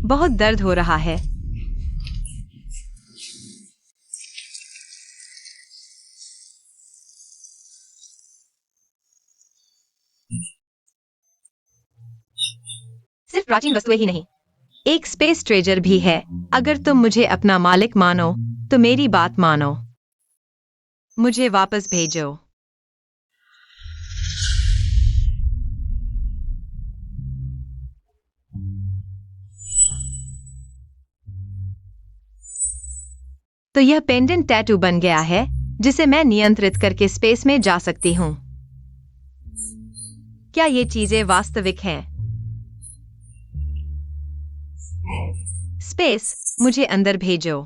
बहुत दर्द हो रहा है। सिर्फ प्राचीन वस्तुएं ही नहीं, एक स्पेस ट्रेजर भी है। अगर तुम मुझे अपना मालिक मानो तो मेरी बात मानो, मुझे वापस भेजो। तो यह पेंडेंट टैटू बन गया है जिसे मैं नियंत्रित करके स्पेस में जा सकती हूँ। क्या ये चीजें वास्तविक हैं? स्पेस, मुझे अंदर भेजो।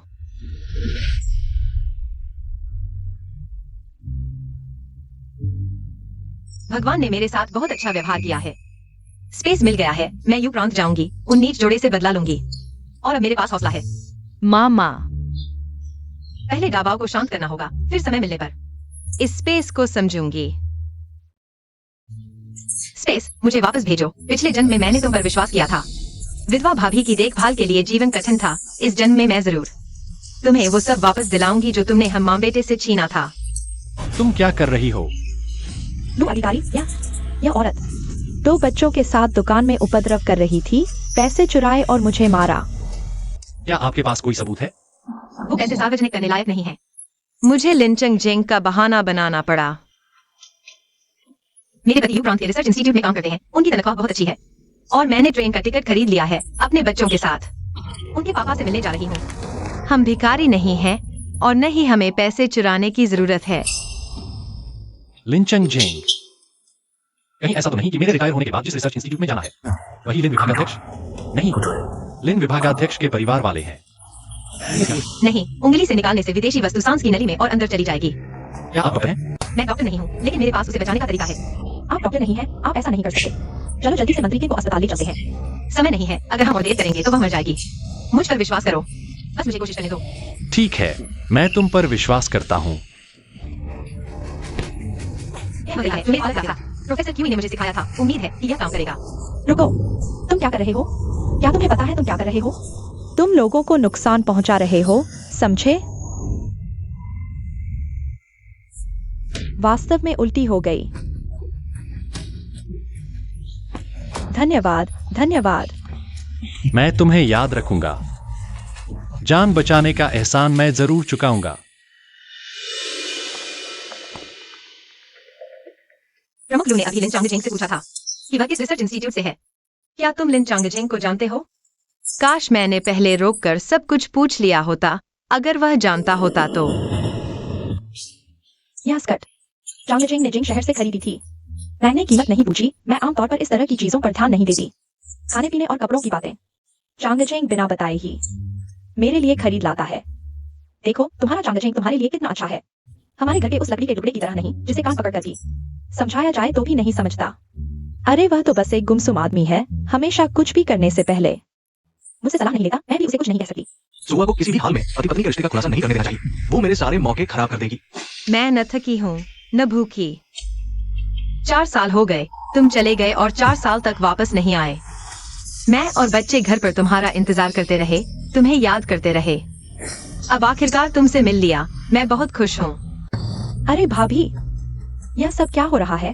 भगवान ने मेरे साथ बहुत अच्छा व्यवहार किया है। स्पेस मिल गया है, मैं यू प्रांत जाऊंगी, उन नीच जोड़े से बदला लूंगी और अब मेरे पास हौसला है। मामा, पहले दबाव को शांत करना होगा, फिर समय मिलने पर इस स्पेस को समझूंगी। स्पेस, मुझे वापस भेजो। पिछले जन्म में मैंने तुम पर विश्वास किया था। विधवा भाभी की देखभाल के लिए जीवन कठिन था। इस जन्म में मैं जरूर तुम्हें वो सब वापस दिलाऊंगी जो तुमने हम माँ बेटे से छीना था। तुम क्या कर रही हो? दो अधिकारी या औरत 2 बच्चों के साथ दुकान में उपद्रव कर रही थी, पैसे चुराए और मुझे मारा। क्या आपके पास कोई सबूत है? वो ऐसे सार्वजनिक करने लायक नहीं है। मुझे लिंचंग जेंग का बहाना बनाना पड़ा। मेरे पति यू प्रांत के रिसर्च इंस्टीट्यूट में काम करते हैं। उनकी तनख्वाह बहुत अच्छी है और मैंने ट्रेन का टिकट खरीद लिया है अपने बच्चों के साथ। उनके पापा से मिलने जा रही हूँ। हम भिखारी नहीं हैं और न ही हमें पैसे चुराने की जरूरत है। लिंचंग जेंग, कहीं ऐसा तो नहीं कि मेरे रिटायर होने के बाद जिस रिसर्च इंस्टीट्यूट में जाना है वही लिन विभागाध्यक्ष? नहीं, लिन विभागाध्यक्ष के परिवार वाले हैं। नहीं, उंगली से निकालने से विदेशी वस्तु सांस की नली में और अंदर चली जाएगी। क्या आप डॉक्टर हैं? मैं डॉक्टर नहीं हूँ, लेकिन मेरे पास उसे बचाने का तरीका है। आप डॉक्टर नहीं हैं, आप ऐसा नहीं कर सकते। चलो जल्दी से मंत्री के को अस्पताल ले चलते हैं। समय नहीं है, अगर हम और देर करेंगे तो वह मर जाएगी। मुझ पर विश्वास करो, बस मुझे कोशिश करने दो। ठीक है, मैं तुम पर विश्वास करता हूँ। प्रोफेसर क्यूई ने मुझे सिखाया था, उम्मीद है कि यह काम करेगा। रुको, तुम क्या कर रहे हो? क्या तुम्हें पता है तुम क्या कर रहे हो? तुम लोगों को नुकसान पहुंचा रहे हो, समझे? वास्तव में उल्टी हो गई। धन्यवाद, धन्यवाद। मैं तुम्हें याद रखूंगा। जान बचाने का एहसान मैं जरूर चुकाऊंगा। प्रमुख लू ने अभी लिन चांगजेंग से पूछा था कि वह किस रिसर्च इंस्टीट्यूट से है। क्या तुम लिन चांगजेंग को जानते हो? काश मैंने पहले रोककर सब कुछ पूछ लिया होता। अगर वह जानता होता तो। यह स्कर्ट चांगजेंग ने जिंग शहर से खरीदी थी। मैंने कीमत नहीं पूछी, मैं आमतौर पर इस तरह की चीजों पर ध्यान नहीं देती। खाने पीने और कपड़ों की बातें चांगजेंग बिना बताए ही मेरे लिए खरीद लाता है। देखो, तुम्हारा चांगजेंग तुम्हारे लिए कितना अच्छा है। हमारे घर के उस लकड़ी के टुकड़े की तरह नहीं जिसे कान पकड़ कर भी समझाया जाए तो भी नहीं समझता। अरे वह तो बस एक गुमसुम आदमी है, हमेशा कुछ भी करने से पहले मुझसे सलाह नहीं लेता। मैं भी उसे कुछ नहीं कह सकती। सुआ को किसी भी हाल में पति पत्नी के रिश्ते का खुलासा नहीं करने देना चाहिए। वो मेरे सारे मौके खराब कर देगी। मैं न थकी हूँ न भूखी। 4 साल हो गए, तुम चले गए और 4 साल तक वापस नहीं आए। मैं और बच्चे घर पर तुम्हारा इंतजार करते रहे, तुम्हें याद करते रहे। अब आखिरकार तुमसे मिल लिया, मैं बहुत खुश हूँ। अरे भाभी, यह सब क्या हो रहा है?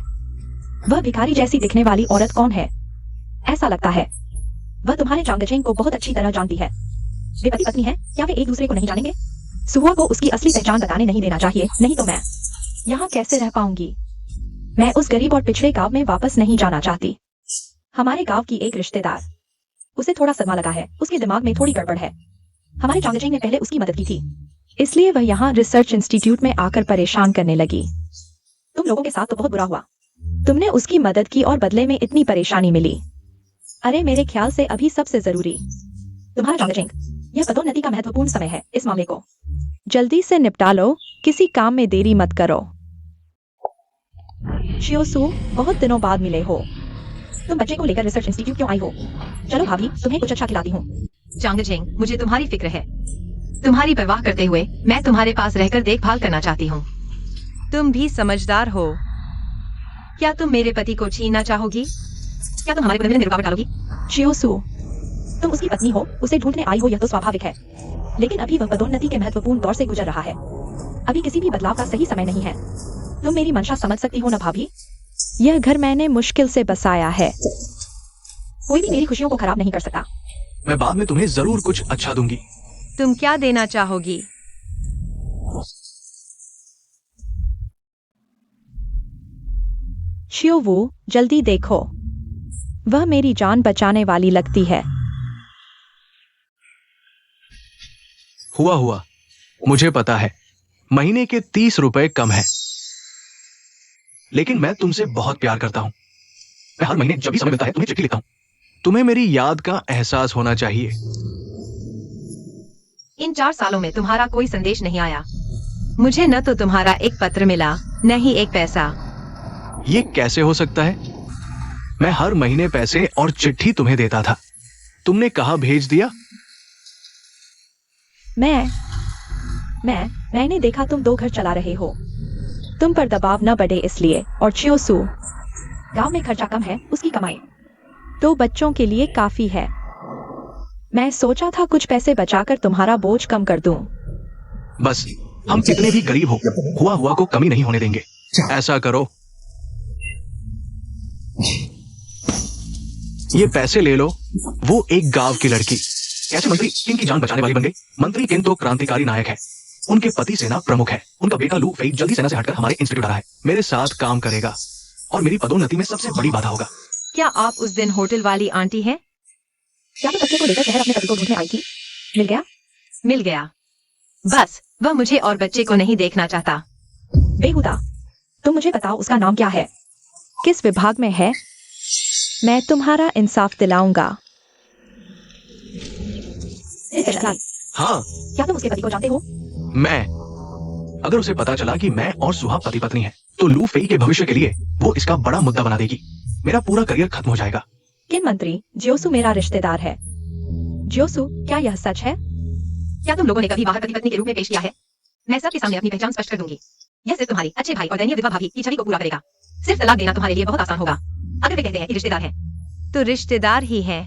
वह भिखारी जैसी दिखने वाली औरत कौन है? ऐसा लगता है वह तुम्हारे चांगजेंग को बहुत अच्छी तरह जानती है। वे पति पत्नी हैं, क्या वे एक दूसरे को नहीं जानेंगे? सुआ को उसकी असली पहचान बताने नहीं देना चाहिए, नहीं तो मैं यहाँ कैसे रह पाऊंगी? मैं उस गरीब और पिछड़े गांव में वापस नहीं जाना चाहती। हमारे गांव की एक रिश्तेदार, उसे थोड़ा सदमा लगा है, उसके दिमाग में थोड़ी गड़बड़ है। हमारे चांगजेंग ने पहले उसकी मदद की थी, इसलिए वह यहाँ रिसर्च इंस्टीट्यूट में आकर परेशान करने लगी। तुम लोगों के साथ तो बहुत बुरा हुआ। तुमने उसकी मदद की और बदले में इतनी परेशानी मिली। अरे मेरे ख्याल से अभी सबसे जरूरी तुम्हारा चांगजेंग। यह पदोन्नति का महत्वपूर्ण समय है, इस मामले को जल्दी से निपटा लो, किसी काम में देरी मत करो। शियोसू, बहुत दिनों बाद मिले हो। तुम बच्चे को लेकर रिसर्च इंस्टीट्यूट क्यों आई हो? चलो भाभी, तुम्हें कुछ अच्छा खिलाती हूँ। चांगजेंग, मुझे तुम्हारी फिक्र है। तुम्हारी परवाह करते हुए मैं तुम्हारे पास रहकर देखभाल करना चाहती हूँ। तुम भी समझदार हो। क्या तुम मेरे पति को छीनना चाहोगी? क्या तुम हमारे परिवार में रुकावट डालोगी? शियोसू, तुम उसकी पत्नी हो, उसे ढूंढने आई हो, यह तो स्वाभाविक है। लेकिन अभी वह पदोन्नति के महत्वपूर्ण दौर से गुजर रहा है। अभी किसी भी बदलाव का सही समय नहीं है। तुम मेरी मंशा समझ सकती हो ना भाभी? यह घर मैंने मुश्किल से बसाया है। कोई भी मेरी खुशियों को खराब नहीं कर सकता। मैं बाद में तुम्हें जरूर कुछ अच्छा दूंगी। तुम क्या देना चाहोगी? शियोवू, जल्दी देखो, वह मेरी जान बचाने वाली लगती है। हुआ मुझे पता है, महीने के 30 रुपए कम है, लेकिन मैं तुमसे बहुत प्यार करता हूं। मैं हर महीने जब भी समय मिलता है तुम्हें चिट्ठी लिखता हूं। तुम्हें मेरी याद का एहसास होना चाहिए। इन 4 सालों में तुम्हारा कोई संदेश नहीं आया। मुझे न तो तुम्हारा एक पत्र मिला, न ही एक पैसा। ये कैसे हो सकता है? मैं हर महीने पैसे और चिट्ठी तुम्हें देता था। तुमने कहा भेज दिया? मैंने देखा तुम 2 घर चला रहे हो। तुम पर दबाव न बढ़े इसलिए। और चियोसू, गांव में खर्चा कम है, उसकी कमाई 2 बच्चों के लिए काफी है। मैं सोचा था कुछ पैसे बचाकर तुम्हारा बोझ कम कर दूं। बस, हम कितने भी गरीब हो, हुआ को कमी नहीं होने देंगे। ऐसा करो, ये पैसे ले लो। वो एक गांव की लड़की कैसे मंत्री किन की जान बचाने वाली बन गई? मंत्री किन तो क्रांतिकारी नायक है। उनके पति सेना प्रमुख है। उनका बेटा लू फेई जल्दी सेना से हटकर हमारे इंस्टीट्यूट आ रहा है। मेरे साथ काम करेगा और मेरी पदोन्नति में सबसे बड़ी बाधा होगा। क्या आप उस दिन होटल वाली आंटी हैं? क्या तुम बच्चे को लेकर शहर अपने पति को ढूंढने आई थी? मिल गया? मिल गया। बस वह मुझे और बच्चे को नहीं देखना चाहता। बेहुदा, तुम मुझे बताओ उसका नाम क्या है? किस विभाग में है? मैं तुम्हारा इंसाफ दिलाऊंगा। हाँ, क्या तुम उसके पति को जानते हो? अगर उसे पता चला कि मैं और सुहा पति पत्नी हैं, तो लू फेई के भविष्य के लिए वो इसका बड़ा मुद्दा बना देगी। मेरा पूरा करियर खत्म हो जाएगा। किन मंत्री, जियोसू मेरा रिश्तेदार है। जियोसू, क्या यह सच है? क्या तुम लोगों ने कभी बाहर पति पत्नी के रूप में पेश किया है? मैं सबके सामने अपनी पहचान स्पष्ट कर दूंगी। यह सिर्फ तुम्हारी अच्छे भाई और दयनीय विधवा भाभी की छवि को पूरा करेगा। सिर्फ तलाक देना तुम्हारे लिए बहुत आसान होगा। अगर वे कहते हैं कि रिश्तेदार है, तो रिश्तेदार ही है।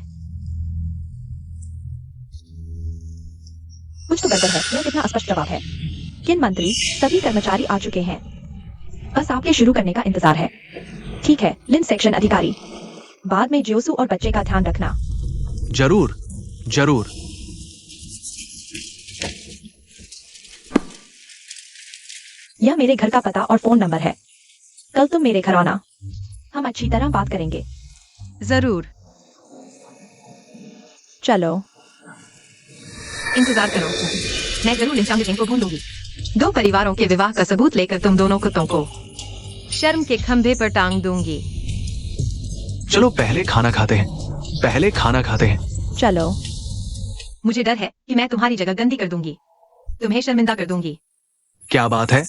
कुछ तो गड़बड़ है। यह कितना अस्पष्ट जवाब है। किन मंत्री, सभी कर्मचारी आ चुके हैं। बस आपके शुरू करने का इंतजार है। ठीक है, लिन सेक्शन अधिकारी। बाद में जियोसू और बच्चे का ध्यान रखना। जरूर। यह मेरे घर का पता और फोन नंबर है। कल तुम मेरे घर आना, हम अच्छी तरह बात करेंगे। जरूर। चलो, इंतजार करो, मैं जरूर लिंचांग जिंग को ढूंढूंगी। 2 परिवारों के विवाह का सबूत लेकर तुम दोनों कुत्तों को शर्म के खंभे पर टांग दूंगी। चलो पहले खाना खाते हैं। चलो। मुझे डर है कि मैं तुम्हारी जगह गंदी कर दूंगी, तुम्हें शर्मिंदा कर दूंगी। क्या बात है,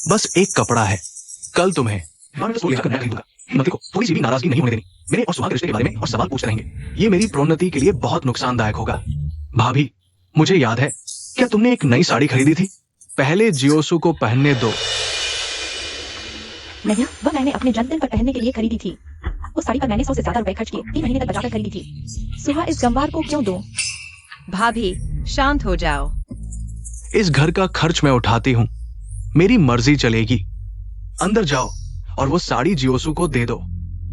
बस एक कपड़ा है। कल तुम्हें मंत्री को थोड़ी सी भी नाराजगी नहीं होने देनी। मेरे और सुहा के रिश्ते के बारे में और सवाल पूछते रहेंगे। ये मेरी प्रोन्नति के लिए बहुत नुकसानदायक होगा। भाभी, मुझे याद है, क्या तुमने एक नई साड़ी खरीदी थी? पहले जियोसू को पहनने दो। नहीं, वह मैंने अपने जन्मदिन पर पहनने के लिए खरीदी थी। उस साड़ी पर मैंने 100 से ज्यादा रुपए खर्च किए, 3 महीने तक बचाकर खरीदी थी। सुहा, इस गंवार को क्यों दूं? भाभी, शांत हो जाओ। इस घर का खर्च मैं उठाती हूँ, मेरी मर्जी चलेगी। अंदर जाओ और वो साड़ी जियोसू को दे दो।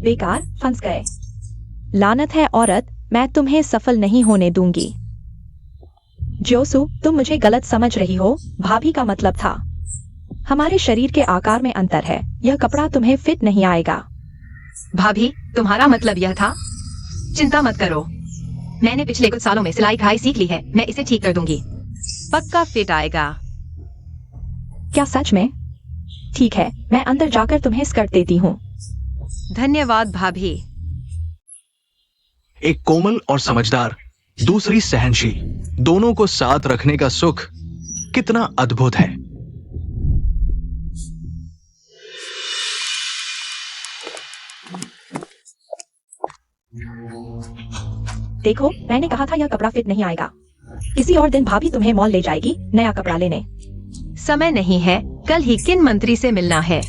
बेकार, फंस गए। लानत है औरत, मैं तुम्हें सफल नहीं होने दूंगी। जियोसू, तुम मुझे गलत समझ रही हो। भाभी का मतलब था, हमारे शरीर के आकार में अंतर है। यह कपड़ा तुम्हें फिट नहीं आएगा। भाभी, तुम्हारा मतलब यह था? चिंता मत करो, मैंने पिछले कुछ सालों में सिलाई कढ़ाई सीख ली है। मैं इसे ठीक कर दूंगी, पक्का फिट आएगा। क्या सच में? ठीक है, मैं अंदर जाकर तुम्हें स्कर्ट देती हूँ। धन्यवाद भाभी। एक कोमल और समझदार, दूसरी सहनशील, दोनों को साथ रखने का सुख कितना अद्भुत है। देखो, मैंने कहा था यह कपड़ा फिट नहीं आएगा। किसी और दिन भाभी तुम्हें मॉल ले जाएगी नया कपड़ा लेने। समय नहीं है, कल ही किन मंत्री से मिलना है।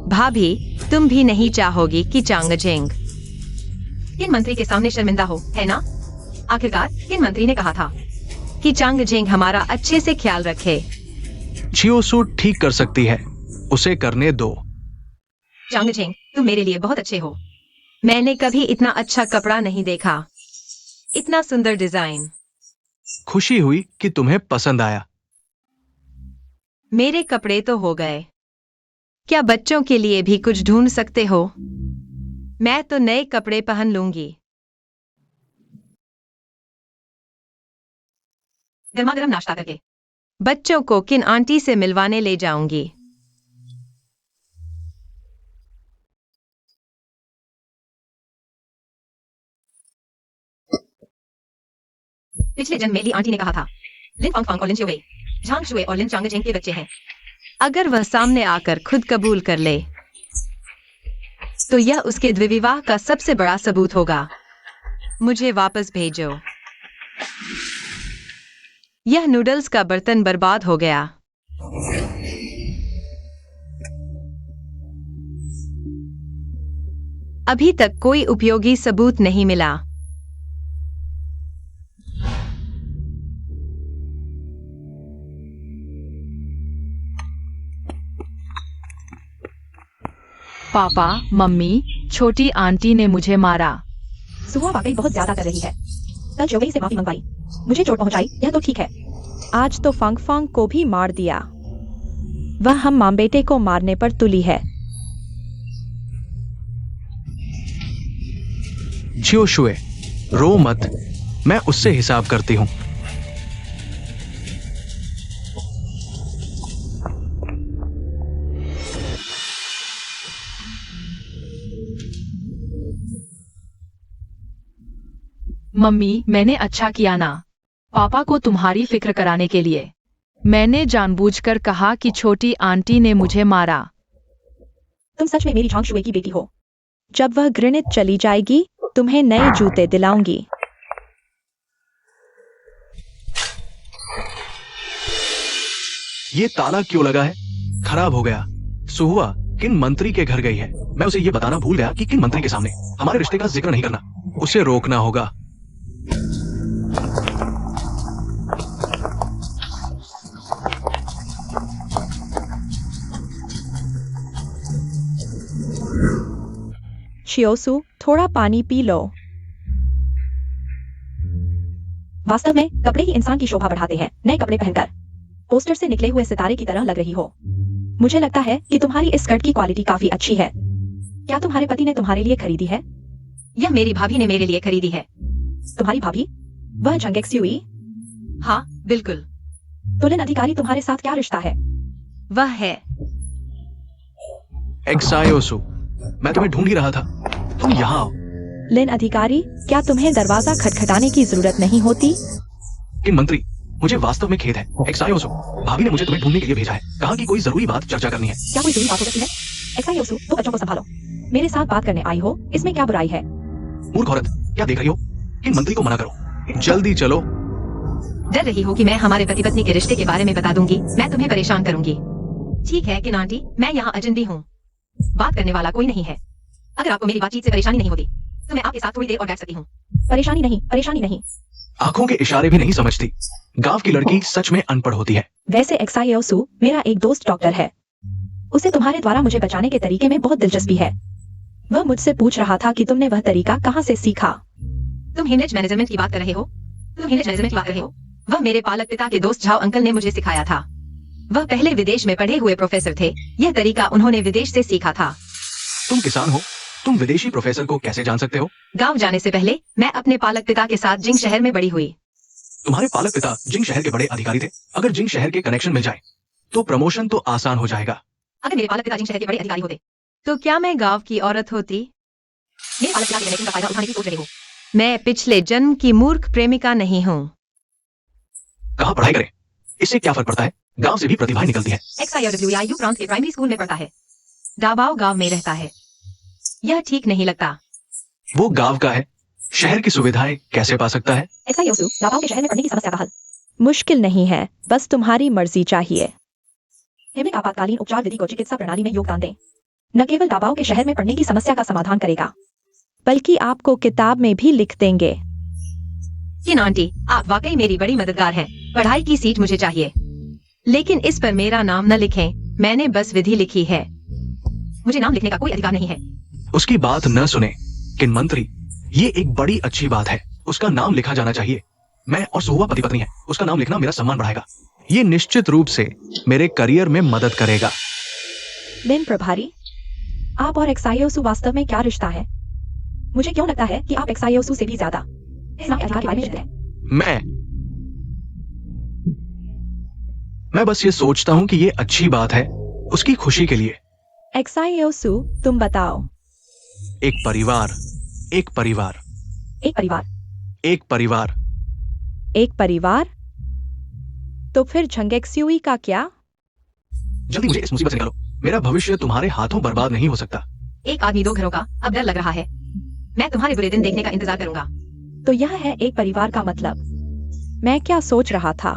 भाभी, तुम भी नहीं चाहोगी कि चांगजेंग किन मंत्री के सामने शर्मिंदा हो, है ना? आखिरकार किन मंत्री ने कहा था कि चांग जेंग हमारा अच्छे से ख्याल रखे? छियोसू ठीक कर सकती है, उसे करने दो। चांग जेंग, तुम मेरे लिए बहुत अच्छे हो। मैंने कभी इतना अच्छा कपड़ा नहीं देखा, इतना सुंदर डिजाइन। खुशी हुई कि तुम्हें पसंद आया। मेरे कपड़े तो हो गए, क्या बच्चों के लिए भी कुछ ढूंढ सकते हो? मैं तो नए कपड़े पहन लूंगी। गर्मा गर्म नाश्ता करके बच्चों को किन आंटी से मिलवाने ले जाऊंगी। पिछले जन्म में ली आंटी ने कहा था लिन फांग फांग और लिन शुए, झांग शुए और लिन चांग जेंग के बच्चे हैं। अगर वह सामने आकर खुद कबूल कर ले तो यह उसके द्विविवाह का सबसे बड़ा सबूत होगा। मुझे वापस भेजो। यह नूडल्स का बर्तन बर्बाद हो गया। अभी तक कोई उपयोगी सबूत नहीं मिला। पापा, मम्मी, छोटी आंटी ने मुझे मारा। सुहा वाकई बहुत ज्यादा कर रही है। कल जोगई से माफी मंगवाई, मुझे चोट पहुंचाई, यह तो ठीक है। आज तो फंग फंग को भी मार दिया। वह हम माम बेटे को मारने पर तुली है। छियोशुए, रो मत, मैं उससे हिसाब करती हूं। मम्मी, मैंने अच्छा किया ना, पापा को तुम्हारी फिक्र कराने के लिए। मैंने जानबूझकर कहा कि छोटी आंटी ने मुझे मारा। तुम सच में मेरी झांग शुए की बेटी हो। जब वह घृणित चली जाएगी, तुम्हें नए जूते दिलाऊंगी। ये ताला क्यों लगा है? खराब हो गया। सुहुआ किन मंत्री के घर गई है? मैं उसे ये बताना भूल गया कि किन मंत्री के सामने हमारे रिश्ते का जिक्र नहीं करना। उसे रोकना होगा। छियोसू, थोड़ा पानी पी लो। वास्तव में कपड़े ही इंसान की शोभा बढ़ाते हैं। नए कपड़े पहनकर पोस्टर से निकले हुए सितारे की तरह लग रही हो। मुझे लगता है कि तुम्हारी इस स्कर्ट की क्वालिटी काफी अच्छी है। क्या तुम्हारे पति ने तुम्हारे लिए खरीदी है? यह मेरी भाभी ने मेरे लिए खरीदी है। तुम्हारी भाभी? वह जंगेक्स्यूई? हाँ, बिल्कुल। तो लिन अधिकारी तुम्हारे साथ क्या रिश्ता है? वह है। एक्सायोसु, मैं तुम्हें ढूंढ ही रहा था। तुम यहाँ आओ। लिन अधिकारी, क्या तुम्हें दरवाजा खटखटाने की जरूरत नहीं होती? किन मंत्री, मुझे वास्तव में खेद है। एक्सायोसु, भाभी ने मुझे तुम्हें ढूंढने के लिए भेजा है। कहा कि कोई जरूरी बात चर्चा करनी है। क्या कोई जरूरी बात हो सकती है? एक्सायोसु, तो बच्चों को संभालो। मेरे साथ बात करने आई हो, इसमें क्या बुराई है? मूर्ख औरत, क्या देख रही हो? किन मंत्री को मना करो। जल्दी चलो। डर रही हो कि मैं हमारे पति पत्नी के रिश्ते के बारे में बता दूंगी। मैं तुम्हें परेशान करूंगी। ठीक है किन आंटी, मैं यहाँ अजनबी हूँ। बात करने वाला कोई नहीं है। अगर आपको मेरी बातचीत से परेशानी नहीं होती तो मैं आपके साथ थोड़ी देर और बैठ सकती हूँ। परेशानी नहीं, परेशानी नहीं। आंखों के इशारे भी नहीं समझती। गांव की लड़की सच में अनपढ़ होती है। वैसे एक्सायोसु, मेरा एक दोस्त डॉक्टर है। उसे तुम्हारे द्वारा मुझे बचाने के तरीके में बहुत दिलचस्पी है। वह मुझसे पूछ रहा था कि तुमने वह तरीका कहाँ से सीखा। तुम हिंडज मैनेजमेंट की बात कर रहे हो? तुम हिंडज मैनेजमेंट की बात कर रहे हो? वह मेरे पालक पिता के दोस्त झाओ अंकल ने मुझे सिखाया था। वह पहले विदेश में पढ़े हुए प्रोफेसर थे। यह तरीका उन्होंने विदेश से सीखा था। तुम किसान हो, तुम विदेशी प्रोफेसर को कैसे जान सकते हो? गांव जाने से पहले मैं अपने पालक पिता के साथ जिंग शहर में बड़ी हुई। तुम्हारे पालक पिता जिंग शहर के बड़े अधिकारी थे। अगर जिंग शहर के कनेक्शन मिल जाए तो प्रमोशन तो आसान हो जाएगा। अगर मेरे पालक पिता जिंग शहर के बड़े अधिकारी होते तो क्या मैं गांव की औरत होती? मेरे पालक पिता के कनेक्शन का फायदा उठाने की सोच रहे हो? मैं पिछले जन्म की मूर्ख प्रेमिका नहीं हूँ। कहाँ पढ़ाई करें, इससे क्या फर्क पड़ता है? गांव से भी प्रतिभाएं निकलती है। XIOWIU प्रांत के प्राइमरी स्कूल में पढ़ता है। डाबाओ गांव में रहता है। यह ठीक नहीं लगता। वो गांव का है, शहर की सुविधाएं कैसे पा सकता है? एक्सायोसु, दाबाओ के शहर में पढ़ने की समस्या का हल मुश्किल नहीं है, बस तुम्हारी मर्जी चाहिए। हिमिक आपातकालीन उपचार विधि को चिकित्सा प्रणाली में योगदान दें। न केवल दाबाओ के शहर में पढ़ने की समस्या का समाधान करेगा, बल्कि आपको किताब में भी लिख देंगे। किन आंटी, आप वाकई मेरी बड़ी मददगार हैं। पढ़ाई की सीट मुझे चाहिए, लेकिन इस पर मेरा नाम न लिखें। मैंने बस विधि लिखी है, मुझे नाम लिखने का कोई अधिकार नहीं है। उसकी बात न सुने किन मंत्री, ये एक बड़ी अच्छी बात है, उसका नाम लिखा जाना चाहिए। मैं और सुहुआ पति पत्नी है, उसका नाम लिखना मेरा सम्मान बढ़ाएगा। ये निश्चित रूप से मेरे करियर में मदद करेगा। लिन प्रभारी, आप और एक्साइओसु वास्तव में क्या रिश्ता है? मुझे क्यों लगता है कि आप एक्साइओसु से भी ज्यादा इस नाम के अधिकार के बारे में जानते हैं। मैं बस ये सोचता हूँ कि ये अच्छी बात है उसकी खुशी के लिए। एक्साइओसु, तुम बताओ। एक परिवार, एक परिवार, एक परिवार, एक परिवार। एक परिवार? तो फिर झंगेक्स्यूई का क्या? जल्दी मुझे इस मुसीबत से निकालो, मेरा भविष्य तुम्हारे हाथों बर्बाद नहीं हो सकता। एक आदमी दो घरों का, अब डर लग रहा है। मैं तुम्हारे बुरे दिन देखने का इंतजार करूंगा। तो यह है एक परिवार का मतलब। मैं क्या सोच रहा था?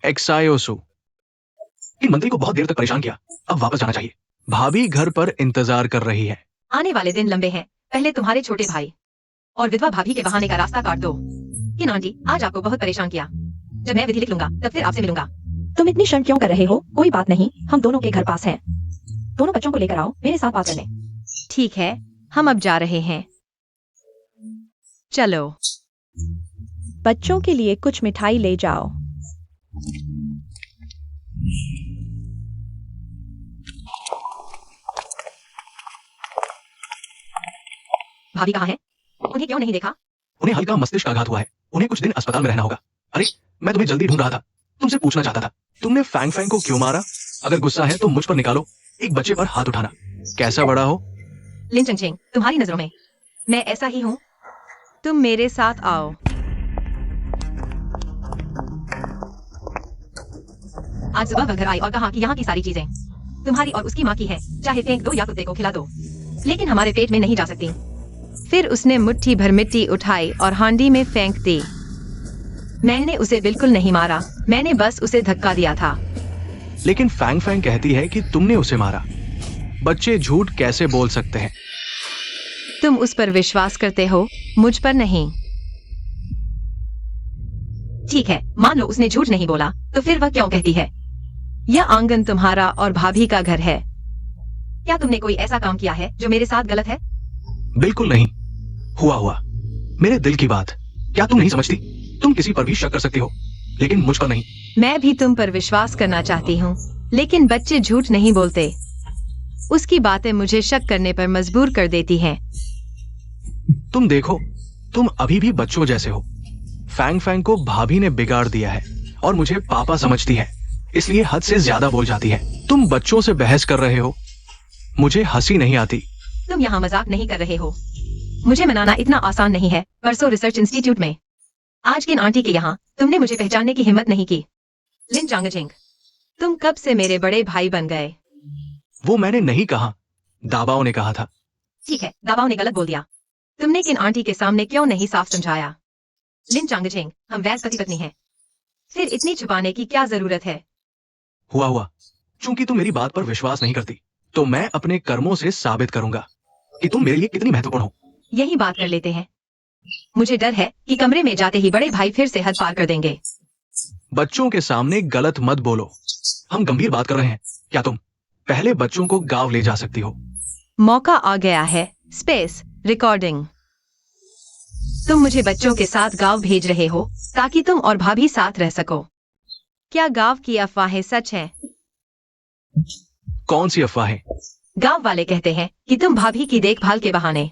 एक्सायोसु, इन मंत्री को बहुत देर तक परेशान किया, अब वापस जाना चाहिए। भाभी घर पर इंतजार कर रही है। आने वाले दिन लंबे हैं। पहले तुम्हारे छोटे भाई और विधवा भाभी के बहाने का रास्ता काट दो। किन आंटी, आज आपको बहुत परेशान किया। जब मैं विधि लिख लूंगा तब फिर आपसे मिलूंगा। तुम इतनी शर्म क्यों कर रहे हो? कोई बात नहीं, हम दोनों के घर पास हैं। दोनों बच्चों को लेकर आओ मेरे साथ बात करने। ठीक है, हम अब जा रहे हैं। चलो। बच्चों के लिए कुछ मिठाई ले जाओ। भाभी कहाँ है? उन्हें क्यों नहीं देखा? उन्हें हल्का मस्तिष्क आघात हुआ है, उन्हें कुछ दिन अस्पताल में रहना होगा। अरे, मैं तुम्हें जल्दी ढूंढ रहा था, तुमसे पूछना चाहता था, तुमने फैंग फैंग को क्यों मारा? अगर गुस्सा है तो मुझ पर निकालो, एक बच्चे पर हाथ उठाना कैसा बड़ा हो। लिन चंगचेंग, तुम्हारी नजरों में मैं ऐसा ही हूँ। तुम मेरे साथ आओ। आज सुबह वह घर आई और कहा कि यहाँ की सारी चीजें तुम्हारी और उसकी माँ की है, चाहे फेंक दो या कुत्ते को खिला दो, लेकिन हमारे पेट में नहीं जा सकती। फिर उसने मुट्ठी भर मिट्टी उठाई और हांडी में फेंक दी। मैंने उसे बिल्कुल नहीं मारा, मैंने बस उसे धक्का दिया था। लेकिन फैंग फैंग कहती है कि तुमने उसे मारा। बच्चे झूठ कैसे बोल सकते हैं? तुम उस पर विश्वास करते हो, मुझ पर नहीं। ठीक है, मान लो उसने झूठ नहीं बोला, तो फिर वह क्यों कहती है? यह आंगन तुम्हारा और भाभी का घर है। क्या तुमने कोई ऐसा काम किया है जो मेरे साथ गलत है? बिल्कुल नहीं। हुआ मेरे दिल की बात। क्या तुम नहीं समझती? तुम किसी पर भी शक कर सकती हो, लेकिन मुझ पर नहीं। मैं भी तुम पर विश्वास करना चाहती हूँ, लेकिन बच्चे झूठ नहीं बोलते। उसकी बातें मुझे शक करने पर मजबूर कर देती हैं। तुम देखो, तुम अभी भी बच्चों जैसे हो। फैंग फैंग को भाभी ने बिगाड़ दिया है और मुझे पापा समझती है, इसलिए हद से ज्यादा बोल जाती है। तुम बच्चों से बहस कर रहे हो, मुझे हंसी नहीं आती। तुम यहाँ मजाक नहीं कर रहे हो। मुझे मनाना इतना आसान नहीं है। परसों रिसर्च इंस्टीट्यूट में आज किन आंटी के यहाँ तुमने मुझे पहचानने की हिम्मत नहीं की। लिन चांगचेंग, तुम कब से मेरे बड़े भाई बन गए? वो मैंने नहीं कहा, दाबाओ ने कहा था। ठीक है, दाबाओ ने गलत बोल दिया। तुमने किन आंटी के सामने क्यों नहीं साफ समझाया? लिन चांगचेंग, हम वैध पति पत्नी हैं, फिर इतनी छुपाने की क्या जरूरत है? हुआ चूंकि तुम मेरी बात पर विश्वास नहीं करती, तो मैं अपने कर्मों से साबित करूंगा कि तुम मेरे लिए कितनी महत्वपूर्ण हो। यही बात कर लेते हैं। मुझे डर है कि कमरे में जाते ही बड़े भाई फिर से हद पार कर देंगे। बच्चों के सामने गलत मत बोलो, हम गंभीर बात कर रहे हैं। क्या तुम पहले बच्चों को गांव ले जा सकती हो? मौका आ गया है। Space recording. तुम मुझे बच्चों के साथ गांव भेज रहे हो ताकि तुम और भाभी साथ रह सको। क्या गांव की अफवाहें सच हैं? कौन सी अफवाहें? गांव वाले कहते हैं कि तुम भाभी की देखभाल के बहाने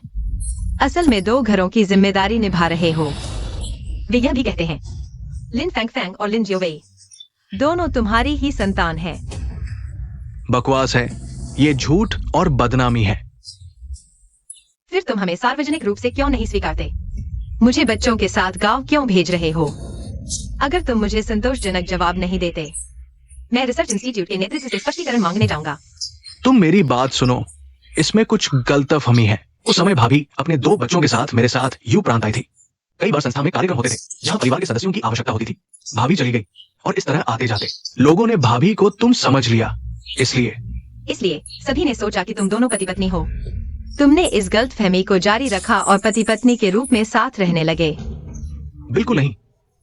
असल में 2 घरों की जिम्मेदारी निभा रहे हो। वे यह भी कहते हैं लिन फैंग फैंग और लिन जियोवेई दोनों तुम्हारी ही संतान हैं। बकवास है, ये झूठ और बदनामी है। फिर तुम हमें सार्वजनिक रूप से क्यों नहीं स्वीकारते? मुझे बच्चों के साथ गांव क्यों भेज रहे हो? अगर तुम मुझे संतोषजनक जवाब नहीं देते, मैं रिसर्च इंस्टीट्यूट के नेतृत्व से स्पष्टीकरण मांगने जाऊंगा। तुम मेरी बात सुनो, इसमें कुछ गलतफहमी है। उस समय भाभी अपने 2 बच्चों के साथ मेरे साथ यू प्रांत आई थी। कई बार संस्था में कार्यक्रम होते थे जहां परिवार के सदस्यों की आवश्यकता होती थी। भाभी चली गई और इस तरह आते जाते लोगों ने भाभी को तुम समझ लिया। इसलिए सभी ने सोचा कि तुम दोनों पति पत्नी हो। तुमने इस गलतफहमी को जारी रखा और पति पत्नी के रूप में साथ रहने लगे। बिल्कुल नहीं।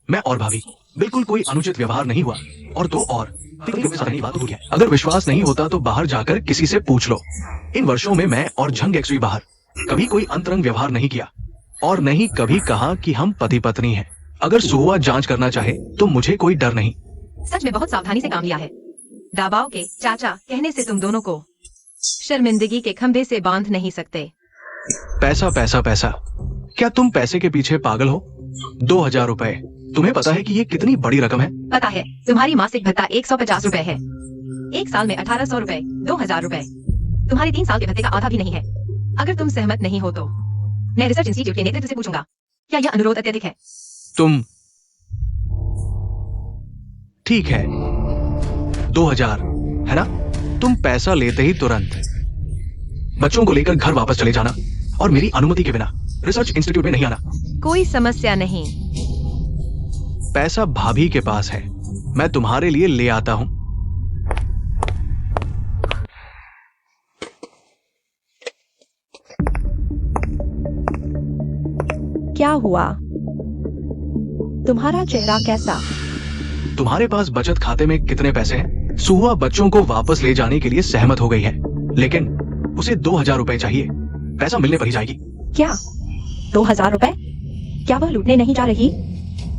मैं और भाभी, बिल्कुल कोई अनुचित व्यवहार नहीं हुआ। और तो और बात तो है। अगर विश्वास नहीं होता तो बाहर जाकर किसी से पूछ लो। इन वर्षों में मैं और झंग एक्सवी बाहर कभी कोई अंतरंग व्यवहार नहीं किया और नहीं कभी कहा कि हम पति पत्नी हैं। अगर सुहुआ जांच करना चाहे तो मुझे कोई डर नहीं। सच में बहुत सावधानी से काम लिया है। दाबाव के चाचा कहने से तुम दोनों को शर्मिंदगी के खंभे से बांध नहीं सकते। पैसा पैसा पैसा, क्या तुम पैसे के पीछे पागल हो? 2000 रुपए, तुम्हें पता है कि ये कितनी बड़ी रकम है? पता है, तुम्हारी मासिक भत्ता 150 रुपए है। एक साल में 1800 रुपए, 2000 रुपए। तुम्हारे 3 साल के भत्ते का आधा भी नहीं है। अगर तुम सहमत नहीं हो तो मैं रिसर्च इंस्टीट्यूट के नेतृत्व से पूछूंगा, क्या यह अनुरोध अत्यधिक है? तुम ठीक है, 2000 है ना? तुम पैसा लेते ही तुरंत बच्चों को लेकर घर वापस चले जाना और मेरी अनुमति के बिना रिसर्च इंस्टीट्यूट में नहीं आना। कोई समस्या नहीं। पैसा भाभी के पास है, मैं तुम्हारे लिए ले आता हूं। क्या हुआ? तुम्हारा चेहरा कैसा? तुम्हारे पास बचत खाते में कितने पैसे हैं? सुहुआ बच्चों को वापस ले जाने के लिए सहमत हो गई है, लेकिन उसे 2000 रुपए चाहिए। पैसा मिलने पर ही जाएगी। क्या 2000 रुपए? क्या वह लूटने नहीं जा रही?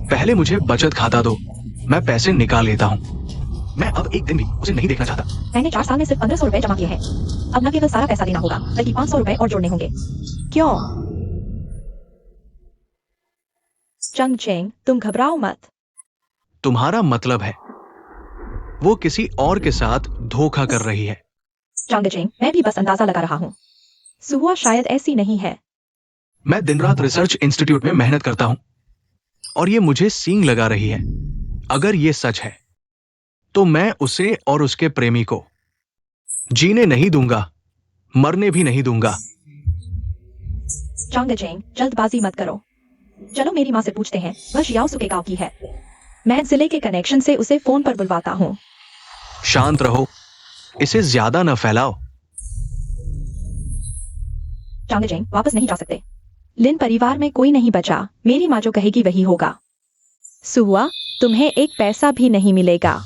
पहले मुझे बचत खाता दो, मैं पैसे निकाल लेता हूँ। मैं अब एक दिन भी उसे नहीं देखना चाहता। मैंने 4 साल में सिर्फ 1500 रुपए जमा किए हैं। अब न केवल सारा पैसा देना होगा, बल्कि 500 रुपए और जोड़ने होंगे। क्यों? चंग चेंग, तुम घबराओ मत। तुम्हारा मतलब है वो किसी और के साथ धोखा कर रही है? चांग चेंग, मैं भी बस अंदाजा लगा रहा हूँ। सुहुआ शायद ऐसी नहीं है। मैं दिन रात रिसर्च इंस्टीट्यूट में मेहनत करता हूं और ये मुझे सींग लगा रही है। अगर ये सच है तो मैं उसे और उसके प्रेमी को जीने नहीं दूंगा, मरने भी नहीं दूंगा। चांग चेंग, जल्दबाजी मत करो। चलो मेरी माँ से पूछते हैं, वह शियाओसु के गांव की है। मैं जिले के कनेक्शन से उसे फोन पर बुलवाता हूँ। शांत रहो, इसे ज्यादा न फैलाओ। चांग चेंग, वापस नहीं जा सकते। लिन परिवार में कोई नहीं बचा। मेरी माँ जो कहेगी वही होगा। सुहुआ, तुम्हें एक पैसा भी नहीं मिलेगा।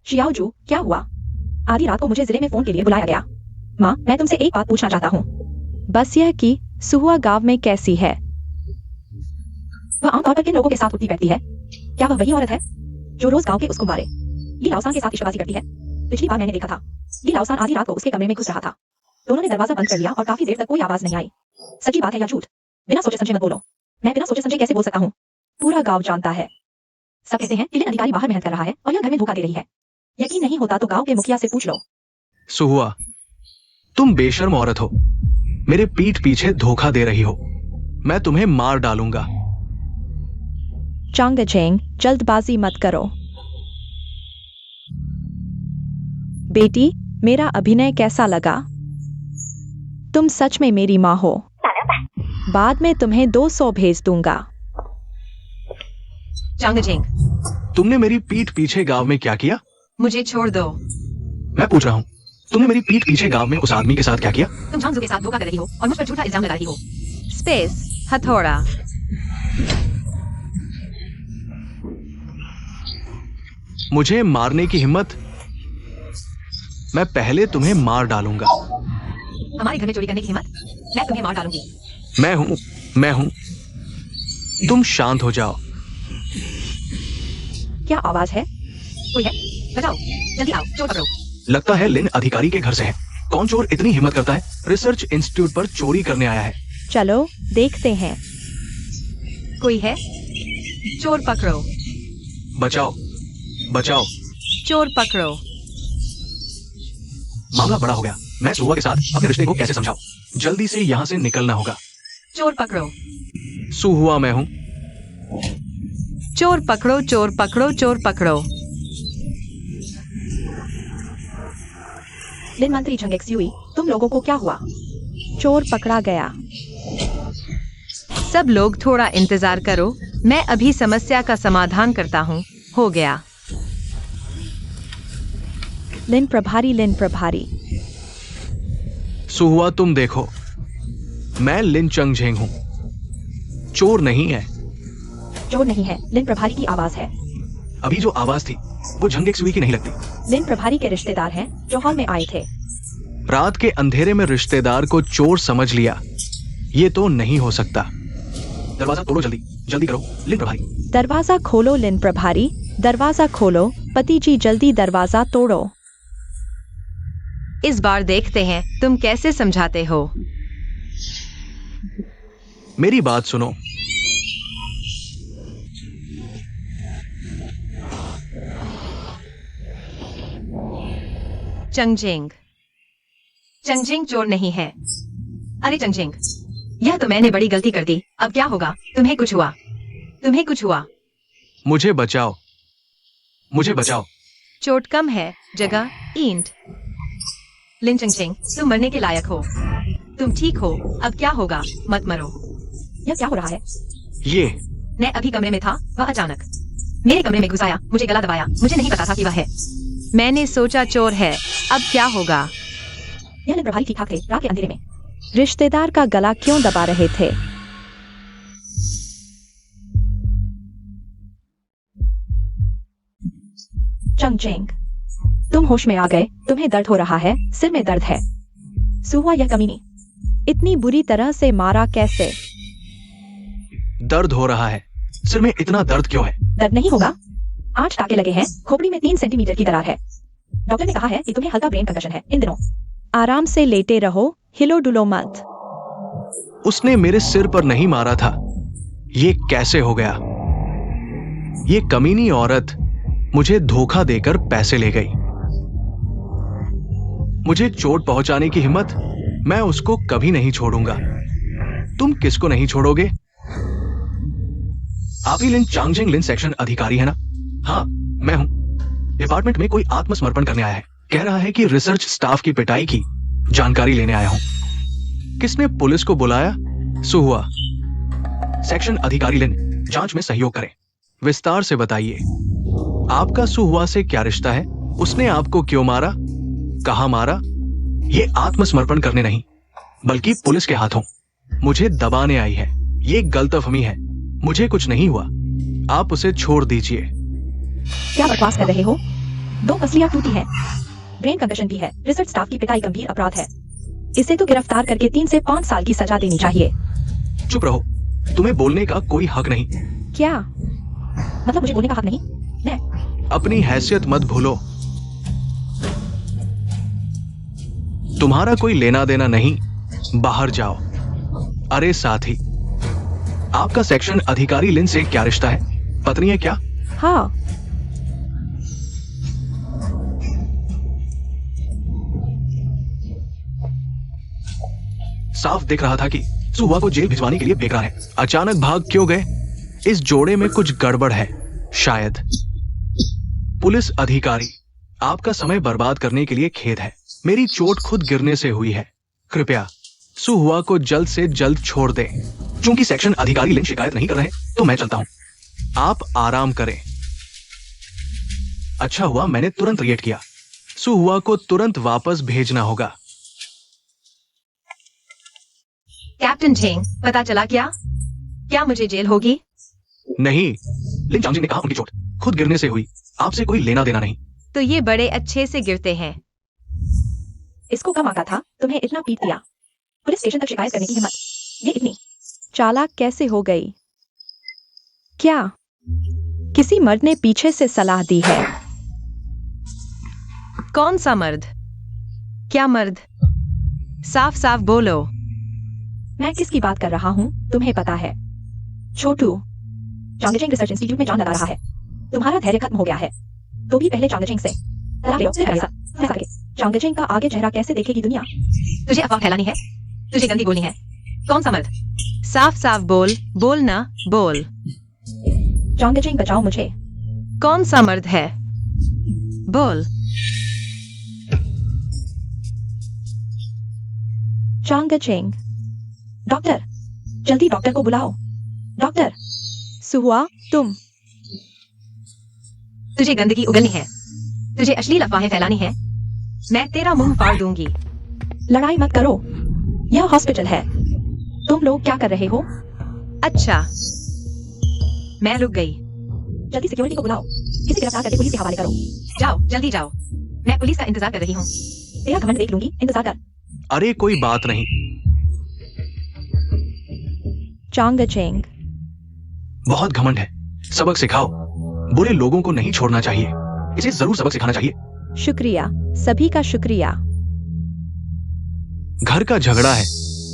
शियाओजू, क्या हुआ? आधी रात को मुझे जिले में फोन के लिए बुलाया गया। माँ, मैं तुमसे एक बात पूछना चाहता हूँ। बस यह कि सुहुआ गांव में कैसी है? वह आमतौर पर किन लोगों के साथ उठती बैठती है? क्या वह वही औरत है जो रोज गांव के उस कुंवारे ली लाओसान के साथ इश्कबाजी करती है? पिछली बार मैंने देखा था, ली लाओसान आधी रात को उसके कमरे में घुस रहा था। दोनों ने दरवाजा बंद कर लिया और काफी देर तक कोई आवाज नहीं आई। सच्ची बात है या झूठ? बिना सोचे समझे मत बोलो। मैं बिना सोचे समझे कैसे बोल सकता हूँ? पूरा गांव जानता है। सब कहते हैं कि लिन अधिकारी बाहर मेहनत कर रहा है और यह घर में धोखा दे रही है। यकीन नहीं होता तो गांव के मुखिया से पूछ लो। सुहुआ, तुम बेशर्म औरत हो, मेरे पीठ पीछे धोखा दे रही हो। मैं तुम्हें मार डालूंगा। चांग चेंग, जल्दबाजी मत करो। बेटी, मेरा अभिनय कैसा लगा? तुम सच में मेरी माँ हो। बाद में तुम्हें 200 भेज दूंगा। चांग चेंग, तुमने मेरी पीठ पीछे गांव में क्या किया? मुझे छोड़ दो। मैं पूछ रहा हूँ, तुमने मेरी पीठ पीछे गांव में उस आदमी के साथ क्या किया? तुम झांगजू के साथ धोखा कर रही हो और मुझ पर झूठा इल्जाम लगा रही हो। स्पेस, हथौड़ा। मुझे मारने की हिम्मत? मैं पहले तुम्हें मार डालूंगा। हमारे घर में चोरी करने की हिम्मत? मैं तुम्हें मार डालूंगी। मैं हूं। तुम शांत हो जाओ। क्या आवाज है? कोई है? बचाओ, जल्दी आओ, चोर पकड़ो। लगता है लिन अधिकारी के घर से है। कौन चोर इतनी हिम्मत करता है रिसर्च इंस्टीट्यूट पर चोरी करने आया है? चलो देखते हैं। कोई है? चोर पकड़ो। बचाओ, बचाओ। चोर पकड़ो। मामला बड़ा हो गया। मैं सुहुआ के साथ अपने रिश्ते को कैसे समझाऊं? जल्दी से यहाँ से निकलना होगा। चोर पकड़ो। सुहुआ मैं हूँ। चोर पकड़ो, चोर पकड़ो, चोर पकड़ो। लिन मंत्री झंग एक्सयूई, तुम लोगों को क्या हुआ? चोर पकड़ा गया। सब लोग थोड़ा इंतजार करो, मैं अभी समस्या का समाधान करता हूँ। हो गया। लिन प्रभारी। सुहुआ तुम देखो, मैं लिन चंगझेंग हूं, चोर नहीं है। चोर नहीं है, लिन प्रभारी की आवाज है। अभी जो आवाज थी वो झंगेक सुई की नहीं लगती। लिन प्रभारी के रिश्तेदार हैं जो हॉल में आए थे। रात के अंधेरे में रिश्तेदार को चोर समझ लिया, ये तो नहीं हो सकता। दरवाजा तोड़ो, जल्दी जल्दी करो लिन प्रभारी। दरवाजा खोलो लिन प्रभारी, दरवाजा खोलो। पति जी जल्दी दरवाजा तोड़ो। इस बार देखते हैं तुम कैसे समझाते हो। मेरी बात सुनो। चंगजिंग चोर नहीं है। अरे चंगजिंग, यह तो मैंने बड़ी गलती कर दी। अब क्या होगा? तुम्हें कुछ हुआ? मुझे बचाओ, मुझे बचाओ। चोट कम है, जगह ईंट। लिन चंगजिंग, तुम मरने के लायक हो। तुम ठीक हो। अब क्या होगा? मत मरो। यह क्या हो रहा है? ये मैं अभी कमरे में था, वह अचानक मेरे कमरे में घुस आया, मुझे गला दबाया। मुझे नहीं पता था कि वह है। मैंने सोचा चोर है। अब क्या होगा? यह लिन प्रभारी ठीक ठाक थे रात के अंधेरे में। रिश्तेदार का गला क्यों दबा रहे थे? चंगचेंग, तुम होश में आ गए। तुम्हें दर्द हो रहा है, सिर में दर्द है। सुहुआ यह कमीनी इतनी बुरी तरह से मारा कैसे? दर्द हो रहा है, सिर में इतना दर्द क्यों है? दर्द नहीं होगा। 8 टाके लगे हैं, खोपड़ी में 3 सेंटीमीटर की दरार है। डॉक्टर ने कहा है कि तुम्हें हल्का ब्रेन कंकशन है इन दिनों। आराम से लेटे रहो, हिलो डुलो मत। उसने मेरे सिर पर नहीं मारा था। ये कैसे हो गया? ये कमीनी औरत मुझे धोखा देकर पैसे ले गई। मुझे चोट पहुंचाने की हिम्मत, मैं उसको कभी नहीं छोड़ूंगा। तुम किसको नहीं छोड़ोगे? आप ही लिन चांगजिंग लिन सेक्शन अधिकारी है ना? हाँ, मैं हूं। डिपार्टमेंट में कोई आत्मसमर्पण करने आया है। कह रहा है कि रिसर्च स्टाफ की पिटाई की जानकारी लेने आया हूं। किसने पुलिस को बुलाया? सुहुआ। सेक्शन अधिकारी लिन, जांच में सहयोग करें। विस्तार से बताइए, आपका सुहुआ से क्या रिश्ता है? उसने आपको क्यों मारा? कहां मारा? ये आत्मसमर्पण करने नहीं, बल्कि पुलिस के हाथों मुझे दबाने आई है। ये गलतफहमी है। मुझे कुछ नहीं हुआ, आप उसे छोड़ दीजिए। क्या बकवास कर रहे हो? 2 पसलियां टूटी हैं, ब्रेन कंकशन भी है। रिसर्च स्टाफ की पिटाई गंभीर अपराध है। इसे तो गिरफ्तार करके 3 से 5 साल की सजा देनी चाहिए। चुप रहो, तुम्हें बोलने का कोई हक नहीं। क्या मतलब मुझे बोलने का हक नहीं? मैं अपनी हैसियत मत भूलो। तुम्हारा कोई लेना देना नहीं, बाहर जाओ। अरे साथी, आपका सेक्शन अधिकारी लिन से क्या रिश्ता है? पत्नी है क्या? हाँ, साफ दिख रहा था कि सुहुआ को जेल भिजवाने के लिए बेकार है। अचानक भाग क्यों गए? इस जोड़े में कुछ गड़बड़ है शायद। पुलिस अधिकारी, आपका समय बर्बाद करने के लिए खेद है। मेरी चोट खुद गिरने से हुई है। कृपया सुहुआ को जल्द से जल्द छोड़ दें। चूंकि सेक्शन अधिकारी लिन शिकायत नहीं कर रहे, तो मैं चलता हूं। आप आराम करें। अच्छा हुआ मैंने तुरंत रिएक्ट किया। सुहुआ को तुरंत वापस भेजना होगा। कैप्टन झेंग, पता चला क्या मुझे जेल होगी? नहीं, लिन चांगजिंग ने कहा उनकी चोट खुद गिरने से हुई, आपसे कोई लेना देना नहीं। तो ये बड़े अच्छे से गिरते हैं। इसको कम आता था, तुम्हें इतना पीट दिया। पुलिस स्टेशन तक शिकायत करने की हिम्मत, ये इतनी चालाक कैसे हो गई? क्या किसी मर्द ने पीछे से सलाह दी है? कौन सा मर्द? क्या मर्द? साफ साफ बोलो। मैं किसकी बात कर रहा हूँ तुम्हें पता है? छोटू चांगजिंग रिसर्च इंस्टीट्यूट में जान लगा रहा है। तुम्हारा धैर्य खत्म हो गया है, तो भी पहले चांगजिंग से तलाक लो। चांगजिंग का आगे चेहरा कैसे देखेगी दुनिया? तुझे अफवाह फैलानी है, तुझे गंदी बोलनी है। कौन सा मर्द? साफ साफ बोल ना, बोल। चांगजिंग बचाओ मुझे। कौन सा मर्द है? बोल। चांगजिंग, डॉक्टर, जल्दी डॉक्टर को बुलाओ। डॉक्टर। सुहुआ, तुम तुझे गंदगी उगलनी है, तुझे अश्लील अफवाहें फैलानी है, मैं तेरा मुंह फाड़ दूंगी। लड़ाई मत करो, यह हॉस्पिटल है। तुम लोग क्या कर रहे हो? अच्छा, मैं रुक गई। जल्दी सिक्योरिटी को बुलाओ, इसे गिरफ्तार करके पुलिस के हवाले करो। जाओ, जल्दी जाओ, मैं पुलिस का इंतजार कर रही हूँ। तेरा घमंड देख लूंगी, इंतजार कर। अरे कोई बात नहीं। चांग चेंग। बहुत घमंड है, सबक सिखाओ। बुरे लोगों को नहीं छोड़ना चाहिए, इसे जरूर सबक सिखाना चाहिए। शुक्रिया, सभी का शुक्रिया। घर का झगड़ा है,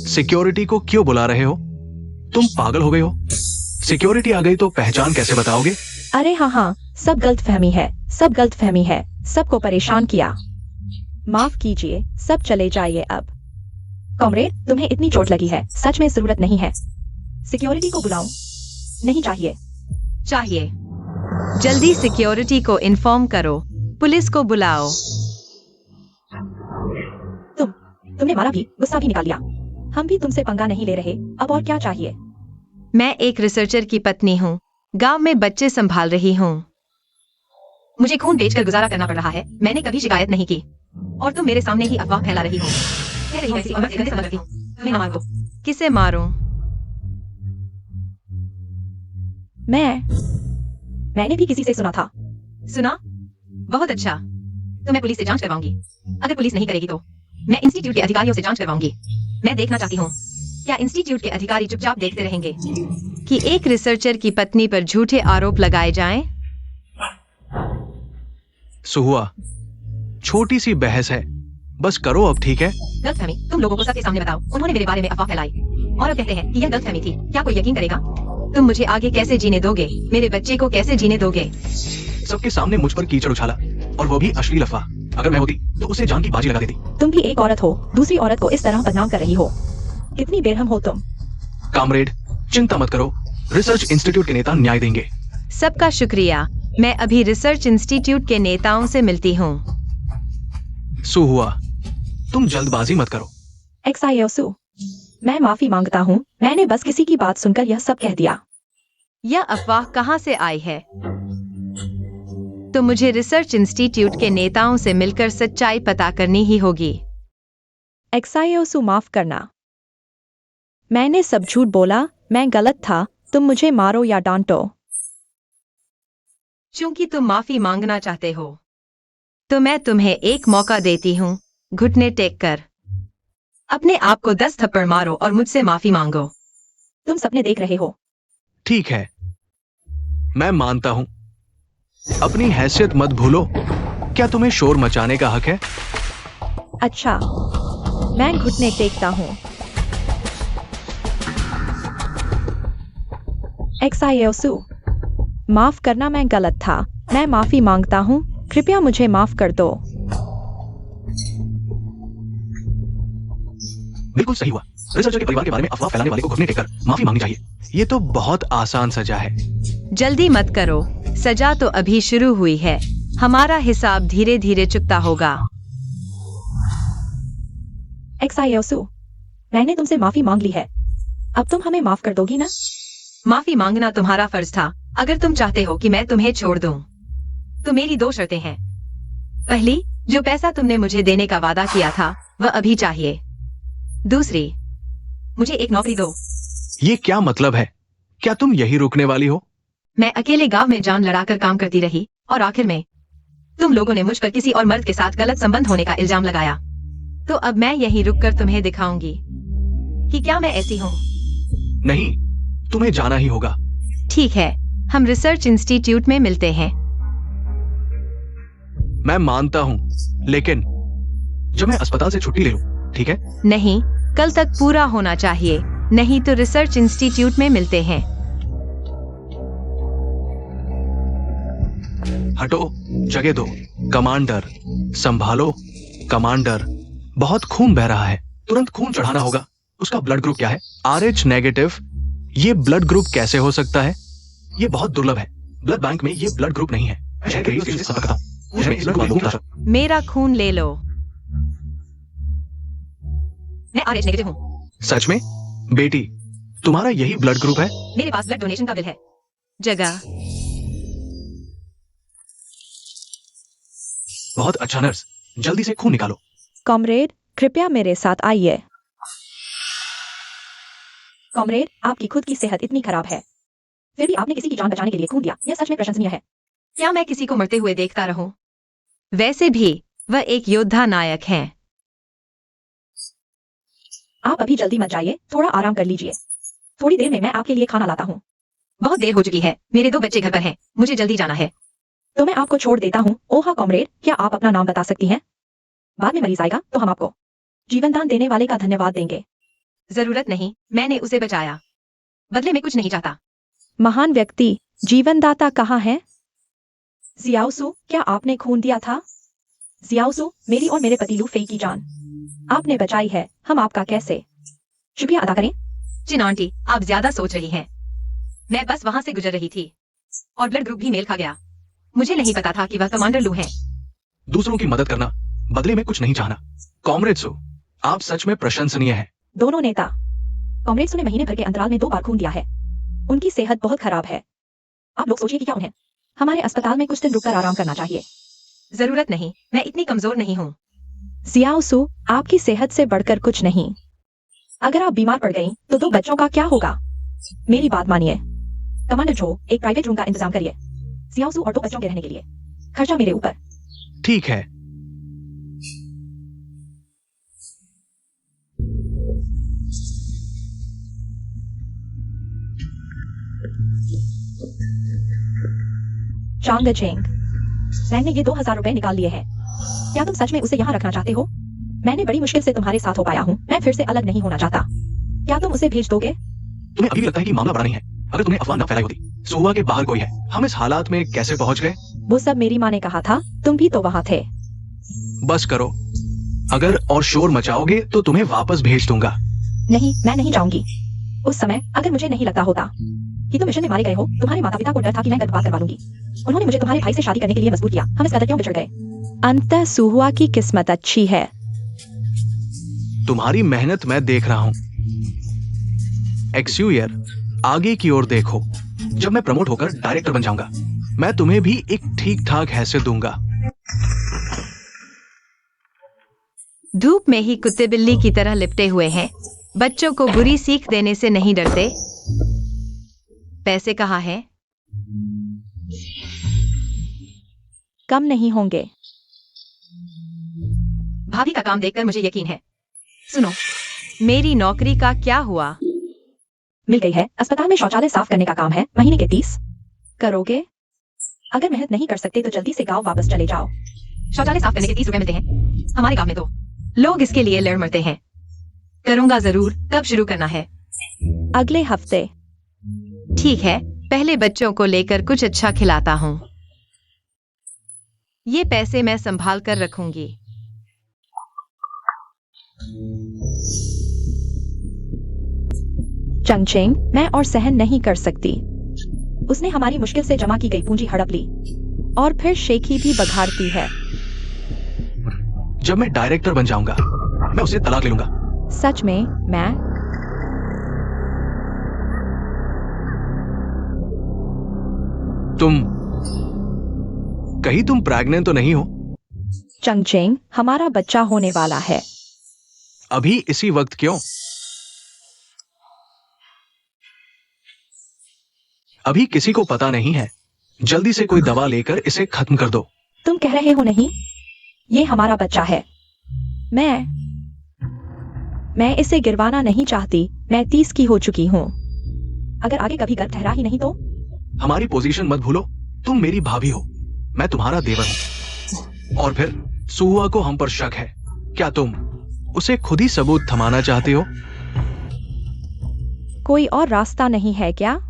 सिक्योरिटी को क्यों बुला रहे हो? तुम पागल हो गए हो? सिक्योरिटी आ गई तो पहचान कैसे बताओगे? अरे हाँ, सब गलतफहमी है, सब गलतफहमी है, सबको परेशान किया। माफ कीजिए, सब चले जाइए अब। कॉमरेड, तुम्हें इतनी चोट लगी है, सच में जरूरत नहीं है। सिक्योरिटी को बुलाऊं? नहीं चाहिए। चाहिए। जल्दी सिक्योरिटी को इन्फॉर्म करो, पुलिस को बुलाओ। तुमने मारा भी, गुस्सा भी निकाल लिया। हम भी तुमसे पंगा नहीं ले रहे, अब और क्या चाहिए? मैं एक रिसर्चर की पत्नी हूँ, गांव में बच्चे संभाल रही हूँ। मुझे खून बेचकर गुजारा करना पड़ रहा है, मैंने कभी शिकायत नहीं की, और तुम मेरे सामने ही अफवाह फैला रही हो। कह रही हो ऐसी औरत से गंदे समझ रही हूँ, तुम्हें ना मार दो। किसे मारूं? मैंने भी किसी से सुना था। सुना? बहुत अच्छा, तो मैं पुलिस से जांच करवाऊंगी। अगर पुलिस नहीं करेगी तो मैं इंस्टीट्यूट के अधिकारियों से जांच करवाऊंगी। मैं देखना चाहती हूँ, क्या इंस्टीट्यूट के अधिकारी चुपचाप देखते रहेंगे कि एक रिसर्चर की पत्नी पर झूठे आरोप लगाए जाएं? सुहुआ, छोटी सी बहस है, बस करो अब, ठीक है? गलतफहमी, तुम लोगों को सबके सामने बताओ। उन्होंने मेरे बारे में अफवाह फैलाई और अब कहते हैं कि यह गलतफहमी थी। क्या कोई यकीन करेगा? तुम मुझे आगे कैसे जीने दोगे? मेरे बच्चे को कैसे जीने दोगे? सबके सामने मुझ पर कीचड़ उछाला, और वो भी अश्लील अफवाह। अगर मैं होती तो उसे जान की बाजी लगा देती। तुम भी एक औरत हो, दूसरी औरत को इस तरह बदनाम कर रही हो। कितनी बेरहम हो तुम। कामरेड, चिंता मत करो, रिसर्च इंस्टीट्यूट के नेता न्याय देंगे। सबका शुक्रिया, मैं अभी रिसर्च इंस्टीट्यूट के नेताओं से मिलती हूँ। सुहुआ, तुम जल्दबाजी मत करो। एक्सायोसु, मैं माफी मांगता हूँ, मैंने बस किसी की बात सुनकर यह सब कह दिया। यह अफवाह कहाँ से आई है? तो मुझे रिसर्च इंस्टीट्यूट के नेताओं से मिलकर सच्चाई पता करनी ही होगी। एक्सायोसु, माफ करना, मैंने सब झूठ बोला, मैं गलत था, तुम मुझे मारो या डांटो। क्योंकि तुम माफी मांगना चाहते हो, तो मैं तुम्हें एक मौका देती हूँ। घुटने टेक कर अपने आप को 10 थप्पड़ मारो और मुझसे माफी मांगो। तुम सपने देख रहे हो। ठीक है, मैं मानता हूं। अपनी हैसियत मत भूलो। क्या तुम्हें शोर मचाने का हक है? अच्छा, मैं घुटने टेकता हूँ। एक्सायोसु, माफ करना, मैं गलत था, मैं माफी मांगता हूँ, कृपया मुझे माफ कर दो। बिल्कुल सही हुआ। रिसर्चर के परिवार के बारे में अफवाह फैलाने वाले को घुटने टेककर माफी मांगनी चाहिए। ये तो बहुत आसान सजा है। जल्दी मत करो, सजा तो अभी शुरू हुई है। हमारा हिसाब धीरे धीरे चुकता होगा। एक्सायोसु, मैंने तुमसे माफी मांग ली है, अब तुम हमें माफ कर दोगी ना? माफी मांगना तुम्हारा फर्ज था। अगर तुम चाहते हो कि मैं तुम्हें छोड़ दूं, तो मेरी 2 शर्तें हैं। पहली, जो पैसा तुमने मुझे देने का वादा किया था वह अभी चाहिए। दूसरी, मुझे एक नौकरी दो। ये क्या मतलब है? क्या तुम यही रुकने वाली हो? मैं अकेले गांव में जान लड़ाकर काम करती रही और आखिर में तुम लोगों ने मुझ पर किसी और मर्द के साथ गलत संबंध होने का इल्जाम लगाया। तो अब मैं यहीं रुककर तुम्हें दिखाऊंगी कि क्या मैं ऐसी हूँ। नहीं, तुम्हें जाना ही होगा। ठीक है, हम रिसर्च इंस्टीट्यूट में मिलते हैं। मैं मानता हूँ, लेकिन जब मैं अस्पताल से छुट्टी ले लूं, ठीक है? नहीं, कल तक पूरा होना चाहिए, नहीं तो रिसर्च इंस्टीट्यूट में मिलते हैं। हटो, जगह दो। कमांडर, संभालो। कमांडर, बहुत खून बह रहा है, तुरंत खून चढ़ाना होगा। उसका ब्लड ग्रुप क्या है? RH negative. ये ब्लड ग्रुप कैसे हो सकता है? ये बहुत दुर्लभ है, ब्लड बैंक में ये ब्लड ग्रुप नहीं है। शहर के रेडियो स्टेशन से संपर्क करता हूं। मुझे इस ब्लड ग्रुप की आवश्यकता है। मेरा खून ले लो। मैं RH नेगेटिव हूँ। सच में? बेटी, तुम्हारा यही ब्लड ग्रुप है? मेरे पास ब्लड डोनेशन का बिल है। जगह। बहुत अच्छा नर्स, जल्दी से खून निकालो। कॉमरेड, कृपया मेरे साथ आइए। कॉमरेड, आपकी खुद की सेहत इतनी खराब है, फिर भी आपने किसी की जान बचाने के लिए खून दिया। यह सच में प्रशंसनीय है। क्या मैं किसी को मरते हुए देखता रहूं? वैसे भी वह एक योद्धा नायक हैं। आप अभी जल्दी मत जाइए, थोड़ा आराम कर लीजिए। थोड़ी देर में मैं आपके लिए खाना लाता हूँ। बहुत देर हो चुकी है, मेरे 2 बच्चे घर पर हैं, मुझे जल्दी जाना है। तो मैं आपको छोड़ देता हूँ। ओह कॉमरेड, क्या आप अपना नाम बता सकती हैं? बाद में मरीज आएगा तो हम आपको जीवनदान देने वाले का धन्यवाद देंगे। जरूरत नहीं, मैंने उसे बचाया, बदले में कुछ नहीं चाहता। महान व्यक्ति, जीवनदाता कहाँ है? जियाओसु, क्या आपने खून दिया था? जियाओसु, मेरी और मेरे पति लू फेई की जान आपने बचाई है। हम आपका कैसे शुक्रिया अदा करें? चिन आंटी, आप ज्यादा सोच रही हैं। मैं बस वहां से गुजर रही थी और ब्लड ग्रुप भी मेल खा गया। मुझे नहीं पता था कि वह कमांडर लू हैं। दूसरों की मदद करना, बदले में कुछ नहीं चाहना। कॉमरेड सो, आप सच में प्रशंसनीय हैं। दोनों नेता कॉमरेड्स ने महीने भर के अंतराल में 2 बार खून दिया है। उनकी सेहत बहुत खराब है। आप लोग सोचिए कि क्या उन्हें हमारे अस्पताल में कुछ दिन रुककर आराम करना चाहिए। जरूरत नहीं, मैं इतनी कमजोर नहीं हूँ। जियाओसु, आपकी सेहत से बढ़कर कुछ नहीं। अगर आप बीमार पड़ गई तो 2 बच्चों का क्या होगा? मेरी बात मानिए। कमांडर जो, एक प्राइवेट रूम का इंतजाम करिए, जियाओसु और 2 बच्चों के रहने के लिए। खर्चा मेरे ऊपर। ठीक है। चांग चेंग, मैंने ये 2000 रुपए निकाल लिए हैं। क्या तुम सच में उसे यहाँ रखना चाहते हो? मैंने बड़ी मुश्किल से तुम्हारे साथ हो पाया हूँ। मैं फिर से अलग नहीं होना चाहता। क्या तुम उसे भेज दोगे? तुम्हें अभी भी लगता है कि मामला बड़ा नहीं है? अगर तुमने अफवाह न फैलाई होती, सुहुआ के बाहर कोई है। हम इस हालात में कैसे पहुंच गए? वो सब मेरी माँ ने कहा था, तुम भी तो वहाँ थे। बस करो, अगर और शोर मचाओगे तो तुम्हें वापस भेज दूंगा। नहीं, मैं नहीं जाऊंगी। उस समय अगर मुझे नहीं लगता होता कि तुम मिशन में मारे गए हो, तुम्हारे माता पिता को डर था कि मैं गर्भपात करवा लूंगी। उन्होंने मुझे तुम्हारे भाई से शादी करने के लिए मजबूर किया। हम इस कदर क्यों बिछड़ गए? अंततः सुहुआ की किस्मत अच्छी है। तुम्हारी मेहनत मैं देख रहा हूं। एक्सयूयर, आगे की ओर देखो। जब मैं प्रमोट होकर डायरेक्टर बन जाऊंगा, मैं तुम्हें भी एक ठीक ठाक हैसियत दूंगा। धूप में ही कुत्ते बिल्ली की तरह लिपटे हुए हैं। बच्चों को बुरी सीख देने से नहीं डरते। पैसे कहाँ हैं? कम नहीं होंगे। भाभी का काम देखकर मुझे यकीन है। सुनो, मेरी नौकरी का क्या हुआ? मिल गई है। अस्पताल में शौचालय साफ करने का काम है। महीने के 30 करोगे? अगर मेहनत नहीं कर सकते तो जल्दी से गांव वापस चले जाओ। शौचालय साफ करने के 30 रुपए मिलते हैं। हमारे गांव में तो लोग इसके लिए लड़ मरते हैं। करूंगा जरूर। कब शुरू करना है? अगले हफ्ते। ठीक है, पहले बच्चों को लेकर कुछ अच्छा खिलाता हूँ। ये पैसे मैं संभाल कर रखूंगी। चंगचेंग, मैं और सहन नहीं कर सकती। उसने हमारी मुश्किल से जमा की गई पूंजी हड़प ली। और फिर शेखी भी बघाड़ती है। जब मैं डायरेक्टर बन जाऊंगा, मैं उसे तलाक ले लूंगा। सच में? मैं? कहीं तुम प्रेग्नेंट तो नहीं हो? चंगचेंग, हमारा बच्चा होने वाला है। अभी इसी वक्त क्यों? अभी किसी को पता नहीं है। जल्दी से कोई दवा लेकर इसे खत्म कर दो। तुम कह रहे हो नहीं? ये हमारा बच्चा है। मैं इसे गिरवाना नहीं चाहती। मैं 30 की हो चुकी हूँ। अगर आगे कभी गर्भ ठहरा ही नहीं तो? हमारी पोजीशन मत भूलो। तुम मेरी भाभी हो, मैं तुम्हारा देवर हूं। और फिर सुहुआ को हम पर शक है। क्या तुम उसे खुद ही सबूत थमाना चाहते हो? कोई और रास्ता नहीं है क्या?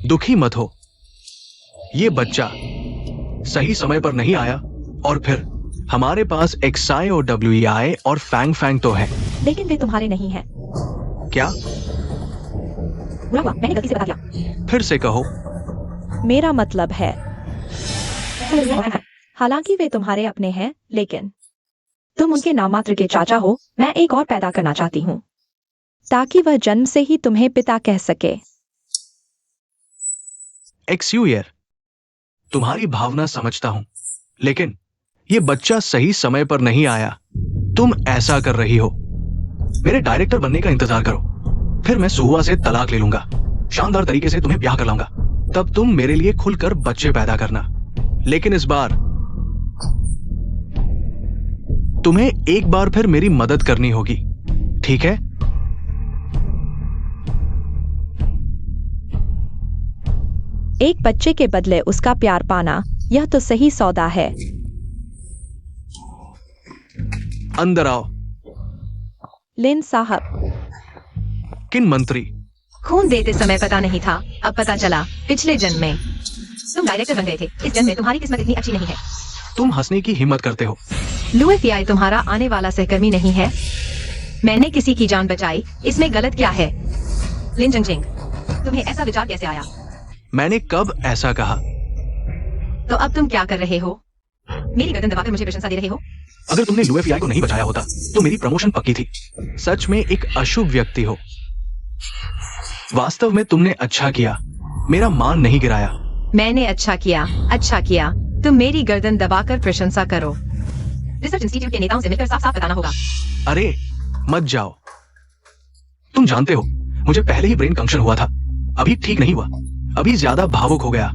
दुखी मत हो। ये बच्चा सही समय पर नहीं आया। और फिर हमारे पास XIOWEI और फैंग फैंग तो है। लेकिन वे तुम्हारे नहीं हैं। क्या? बुरा हुआ, मैंने गलती से बता दिया। फिर से कहो। मेरा मतलब है, हालांकि वे तुम्हारे अपने हैं, लेकिन तुम उनके नामात्र के चाचा हो। मैं एक और पैदा करना चाहती हूँ, ताकि वह जन्म से ही तुम्हें पिता कह सके। X you year. तुम्हारी भावना समझता हूं, लेकिन ये बच्चा सही समय पर नहीं आया। तुम ऐसा कर रही हो। मेरे डायरेक्टर बनने का इंतजार करो, फिर मैं सुहुआ से तलाक ले लूंगा। शानदार तरीके से तुम्हें ब्याह कर लाऊंगा। तब तुम मेरे लिए खुलकर बच्चे पैदा करना। लेकिन इस बार तुम्हें एक बार फिर मेरी मदद करनी होगी, ठीक है? एक बच्चे के बदले उसका प्यार पाना, यह तो सही सौदा है। अंदर आओ। लिन साहब। किन मंत्री? खून देते समय पता नहीं था, अब पता चला। पिछले जन्म में तुम डायरेक्टर बन गए थे। इस जन्म में तुम्हारी किस्मत इतनी अच्छी नहीं है। तुम हंसने की हिम्मत करते हो। लुएफियाई तुम्हारा आने वाला सहकर्मी नहीं है। मैंने किसी की जान बचाई, इसमें गलत क्या है? लिन जंगजिंग, तुम्हें ऐसा विचार कैसे आया? मैंने कब ऐसा कहा? तो अब तुम क्या कर रहे हो? मेरी गर्दन दबाकर मुझे प्रशंसा दे रहे हो? अगर तुमने लुएफियाई को नहीं बचाया होता तो मेरी प्रमोशन पक्की थी। सच में एक अशुभ व्यक्ति हो। वास्तव में तुमने अच्छा किया, मेरा मान नहीं गिराया। मैंने अच्छा किया, अच्छा किया। तुम मेरी गर्दन दबाकर प्रशंसा करो। रिसर्च इंस्टीट्यूट के नेताओं से मिलकर साफ साफ बताना होगा। अरे मत जाओ। तुम जानते हो, मुझे पहले ही ब्रेन कंक्शन हुआ था, अभी ठीक नहीं हुआ। अभी ज्यादा भावुक हो गया,